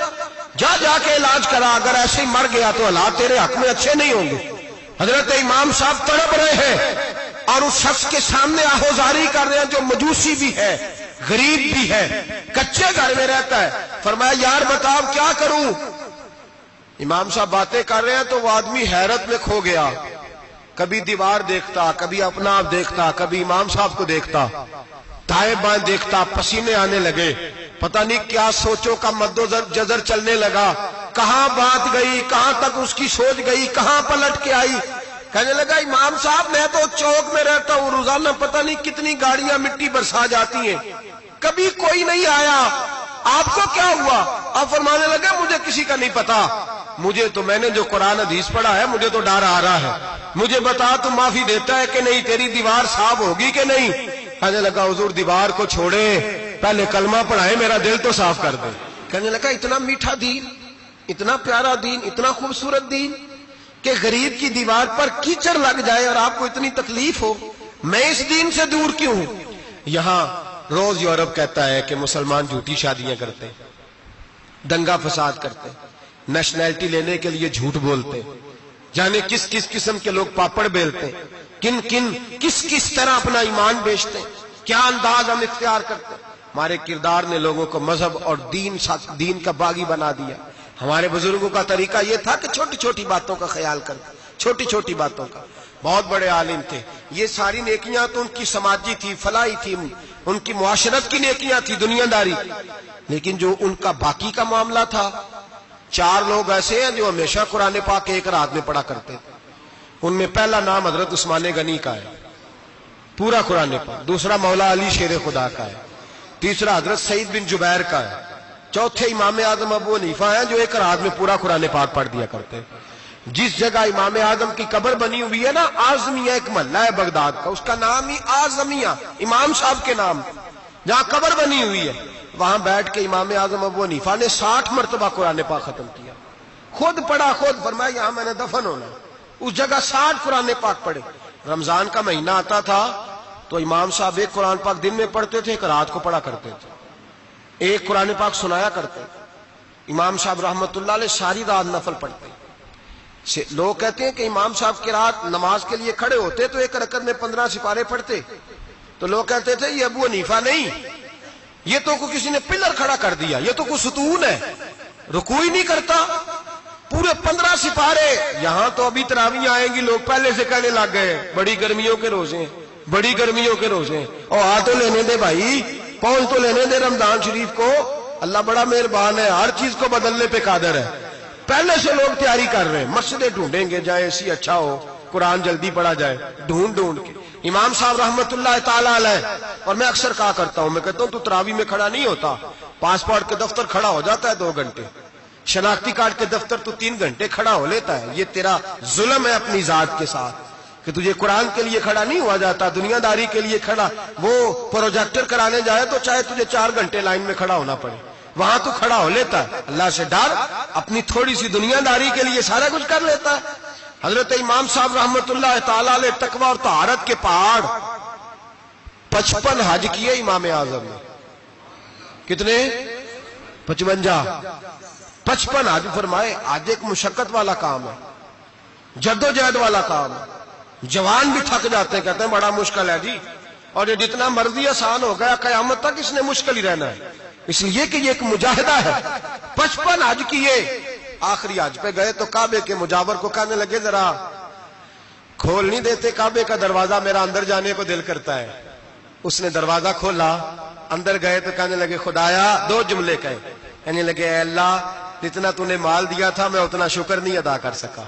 جا جا کے علاج کرا، اگر ایسے ہی مر گیا تو حالات تیرے حق میں اچھے نہیں ہوں گے۔ حضرت امام صاحب تڑپ رہے ہیں اور اس شخص کے سامنے آہوزاری کر رہے ہیں جو مجوسی بھی ہے، غریب بھی ہے، کچے گھر میں رہتا ہے۔ فرمایا یار بتاؤ کیا کروں؟ امام صاحب باتیں کر رہے ہیں تو وہ آدمی حیرت میں کھو گیا، کبھی دیوار دیکھتا، کبھی اپنا آپ دیکھتا، کبھی امام صاحب کو دیکھتا، دائیں بائیں دیکھتا، پسینے آنے لگے، پتہ نہیں کیا سوچوں کا مد و جزر چلنے لگا، کہاں بات گئی، کہاں تک اس کی سوچ گئی، کہاں پلٹ کے آئی۔ کہنے لگا امام صاحب میں تو چوک میں رہتا ہوں، روزانہ پتہ نہیں کتنی گاڑیاں مٹی برسا جاتی ہیں، کبھی کوئی نہیں آیا، آپ کو کیا ہوا؟ آپ فرمانے لگے مجھے کسی کا نہیں پتا، مجھے تو میں نے جو قرآن حدیث پڑھا ہے مجھے تو ڈر آ رہا ہے، مجھے بتا تو معافی دیتا ہے کہ نہیں، تیری دیوار صاف ہوگی کہ نہیں؟ کہنے لگا حضور دیوار کو چھوڑے، پہلے کلمہ پڑھائے، میرا دل تو صاف کر دے۔ کہنے لگا اتنا میٹھا دین، اتنا پیارا دین، اتنا خوبصورت دین کہ غریب کی دیوار پر کیچڑ لگ جائے اور آپ کو اتنی تکلیف ہو، میں اس دین سے دور کیوں ہوں؟ یہاں روز یورپ کہتا ہے کہ مسلمان جھوٹی شادیاں کرتے ہیں، دنگا فساد کرتے ہیں، نیشنلٹی لینے کے لیے جھوٹ بولتے ہیں، جانے کس کس قسم کے لوگ پاپڑ بیلتے ہیں، کس کس طرح اپنا ایمان بیچتے ہیں، کیا انداز ہم اختیار کرتے ہیں۔ ہمارے کردار نے لوگوں کو مذہب اور دین کا باغی بنا دیا۔ ہمارے بزرگوں کا طریقہ یہ تھا کہ چھوٹی چھوٹی باتوں کا خیال کرتے، چھوٹی چھوٹی باتوں کا۔ بہت بڑے عالم تھے، یہ ساری نیکیاں تو ان کی سماجی تھی، فلاحی تھی، ان کی معاشرت کی نیکیاں تھی، دنیا داری، لیکن جو ان کا باقی کا معاملہ تھا، چار لوگ ایسے ہیں جو ہمیشہ قرآن پاک ایک رات میں پڑھا کرتے تھے۔ ان میں پہلا نام حضرت عثمان غنی کا ہے، پورا قرآن پاک، دوسرا مولا علی شیر خدا کا ہے، تیسرا حضرت سعید بن جبیر کا ہے، چوتھے امام اعظم ابو حنیفہ ہیں جو ایک رات میں پورا قرآن پاک پڑھ دیا کرتے ہیں۔ جس جگہ امام اعظم کی قبر بنی ہوئی ہے نا، اعظمیہ ایک محلہ ہے بغداد کا، اس کا نام ہی اعظمیہ، امام صاحب کے نام، جہاں قبر بنی ہوئی ہے، وہاں بیٹھ کے امام اعظم ابو حنیفہ نے 60 مرتبہ قرآن پاک ختم کیا، خود پڑھا، خود فرمایا یہاں میں نے دفن ہونا، اس جگہ 60 قرآن پاک پڑھے۔ رمضان کا مہینہ آتا تھا تو امام صاحب ایک قرآن پاک دن میں پڑھتے تھے، ایک رات کو پڑھا کرتے تھے، ایک قرآن پاک سنایا کرتے۔ امام صاحب رحمت اللہ علیہ ساری رات نفل پڑھتے۔ لوگ کہتے ہیں کہ امام صاحب کی رات نماز کے لیے کھڑے ہوتے تو ایک رکعت میں 15 سپارے پڑھتے، تو لوگ کہتے تھے یہ ابو حنیفہ نہیں، یہ تو کوئی کسی نے پلر کھڑا کر دیا، یہ تو کوئی ستون ہے، رکوع ہی نہیں کرتا، پورے 15 سپارے۔ یہاں تو ابھی تراویح آئیں گی، لوگ پہلے سے کہنے لگ گئے بڑی گرمیوں کے روزے ہیں، بڑی گرمیوں کے روزے ہیں، اور آ تو لینے دے بھائی، پہنچ تو لینے دے رمضان شریف کو، اللہ بڑا مہربان ہے، ہر چیز کو بدلنے پہ قادر ہے۔ پہلے سے لوگ تیاری کر رہے ہیں، مسجدیں ڈھونڈیں گے جائے اسی اچھا ہو، قرآن جلدی پڑھا جائے، ڈھونڈ کے۔ امام صاحب رحمت اللہ تعالی علیہ، اور میں اکثر کہا کرتا ہوں، میں کہتا ہوں تو تراویح میں کھڑا نہیں ہوتا، پاسپورٹ کے دفتر کھڑا ہو جاتا ہے 2 گھنٹے، شناختی کارڈ کے دفتر تو 3 گھنٹے کھڑا ہو لیتا ہے، یہ تیرا ظلم ہے اپنی ذات کے ساتھ کہ تجھے قرآن کے لیے کھڑا نہیں ہوا جاتا، دنیا داری کے لیے کھڑا۔ وہ پروجیکٹر کرانے جائے تو چاہے تجھے 4 گھنٹے لائن میں کھڑا ہونا پڑے، وہاں تو کھڑا ہو لیتا ہے، اللہ سے ڈر، اپنی تھوڑی سی دنیا داری کے لیے سارا کچھ کر لیتا ہے۔ حضرت امام صاحب رحمت اللہ تعالی علیہ تقوی اور طہارت کے پہاڑ 55 حج کیے امام اعظم نے، کتنے؟ 55 حج فرمائے۔ آج ایک مشقت والا کام ہے، جدوجہد والا کام ہے، جوان بھی تھک جاتے ہیں، کہتے ہیں بڑا مشکل ہے جی، اور یہ جتنا مرضی آسان ہو گیا قیامت تک اس نے مشکل ہی رہنا ہے، اس لیے کہ یہ ایک مجاہدہ ہے۔ 55 حج کیے، آخری حج پہ گئے تو کعبے کے مجاور کو کہنے لگے ذرا کھول نہیں دیتے کعبے کا دروازہ، میرا اندر جانے کو دل کرتا ہے۔ اس نے دروازہ کھولا، اندر گئے تو کہنے لگے خدایا، 2 جملے کہے، کہنے لگے اے اللہ جتنا تو نے مال دیا تھا میں اتنا شکر نہیں ادا کر سکا،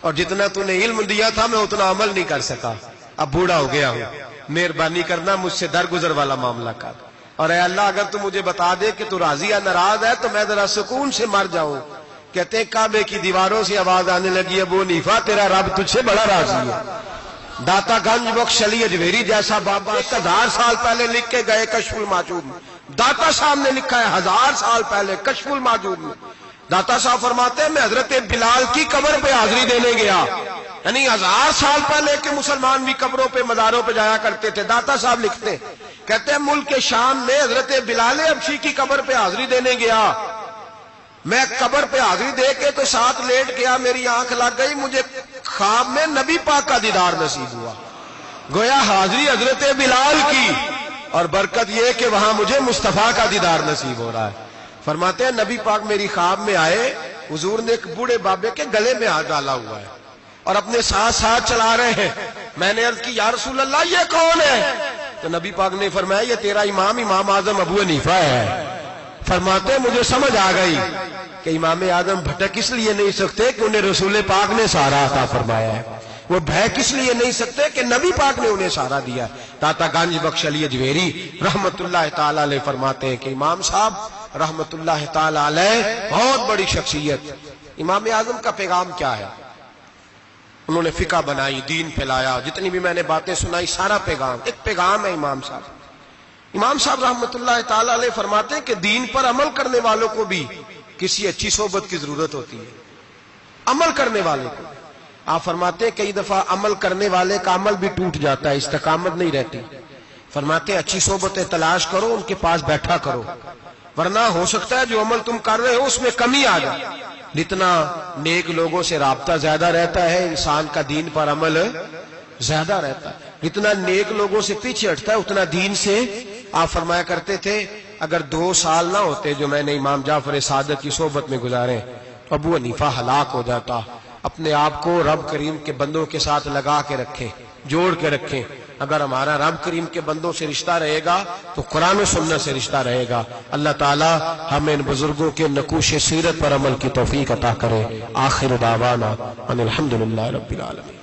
اور جتنا تو نے علم دیا تھا میں اتنا عمل نہیں کر سکا، اب بوڑھا ہو گیا ہوں، مہربانی کرنا مجھ سے درگزر والا معاملہ کر، اور اے اللہ اگر تو مجھے بتا دے کہ تو راضی یا ناراض ہے تو میں ذرا سکون سے مر جاؤں۔ کہتے ہیں کعبے کی دیواروں سے آواز آنے لگی، ابو حنیفہ تیرا رب تجھ سے بڑا راضی ہے۔ داتا گنج بخش علی اجمیری جیسا بابا 1000 سال پہلے لکھ کے گئے کشف الماجود میں، داتا صاحب نے لکھا ہے 1000 سال پہلے کشف الماجود میں، داتا صاحب فرماتے ہیں میں حضرت بلال کی قبر پہ حاضری دینے گیا، یعنی 1000 سال پہلے کے مسلمان بھی قبروں پہ مزاروں پہ جایا کرتے تھے. داتا صاحب لکھتے ہیں، کہتے ہیں ملک شام میں حضرت بلال حبشی کی قبر پہ حاضری دینے گیا. میں قبر پہ حاضری دے کے تو ساتھ لیٹ گیا، میری آنکھ لگ گئی، مجھے خواب میں نبی پاک کا دیدار نصیب ہوا. گویا حاضری حضرت بلال کی، اور برکت یہ کہ وہاں مجھے مصطفیٰ کا دیدار نصیب ہو رہا ہے. فرماتے ہیں نبی پاک میری خواب میں آئے، حضور نے ایک بوڑھے بابے کے گلے میں ہاتھ ڈالا ہوا ہے اور اپنے ساتھ ساتھ چلا رہے ہیں. میں نے عرض کی یا رسول اللہ یہ کون ہے؟ تو نبی پاک نے فرمایا یہ تیرا امام اعظم ابو حنیفہ ہے. فرماتے ہیں مجھے سمجھ آ گئی کہ امام اعظم بھٹک اس لیے نہیں سکتے کہ انہیں رسول پاک نے سہارا عطا فرمایا ہے، وہ بہک اس لیے نہیں سکتے کہ نبی پاک نے انہیں سہارا دیا. داتا گنج بخش علی اجویری رحمت اللہ تعالی علیہ فرماتے ہیں کہ امام صاحب رحمت اللہ تعالی علیہ بہت بڑی شخصیت. امام اعظم کا پیغام کیا ہے؟ انہوں نے فقہ بنائی، دین پھیلایا، جتنی بھی میں نے باتیں سنائی سارا پیغام ایک پیغام ہے امام صاحب. امام صاحب رحمت اللہ تعالی علیہ فرماتے ہیں کہ دین پر عمل کرنے والوں کو بھی کسی اچھی صحبت کی ضرورت ہوتی ہے. عمل کرنے والے کو آپ فرماتے ہیں کئی دفعہ عمل کرنے والے کا عمل بھی ٹوٹ جاتا ہے، استقامت نہیں رہتی. فرماتے ہیں اچھی صحبتیں تلاش کرو، ان کے پاس بیٹھا کرو، ورنہ ہو سکتا ہے جو عمل تم کر رہے ہو اس میں کمی آ جائے. جتنا نیک لوگوں سے رابطہ زیادہ رہتا ہے انسان کا دین پر عمل زیادہ رہتا ہے. جتنا نیک لوگوں سے پیچھے ہٹتا ہے اتنا دین سے. آپ فرمایا کرتے تھے اگر 2 سال نہ ہوتے جو میں نے امام جعفر صادق کی صحبت میں گزارے تو ابو حنیفہ ہلاک ہو جاتا. اپنے آپ کو رب کریم کے بندوں کے ساتھ لگا کے رکھیں، جوڑ کے رکھیں. اگر ہمارا رب کریم کے بندوں سے رشتہ رہے گا تو قرآن و سنت سے رشتہ رہے گا. اللہ تعالی ہمیں ان بزرگوں کے نقوش سیرت پر عمل کی توفیق عطا کرے. آخر دعوانا ان الحمدللہ رب العالمین.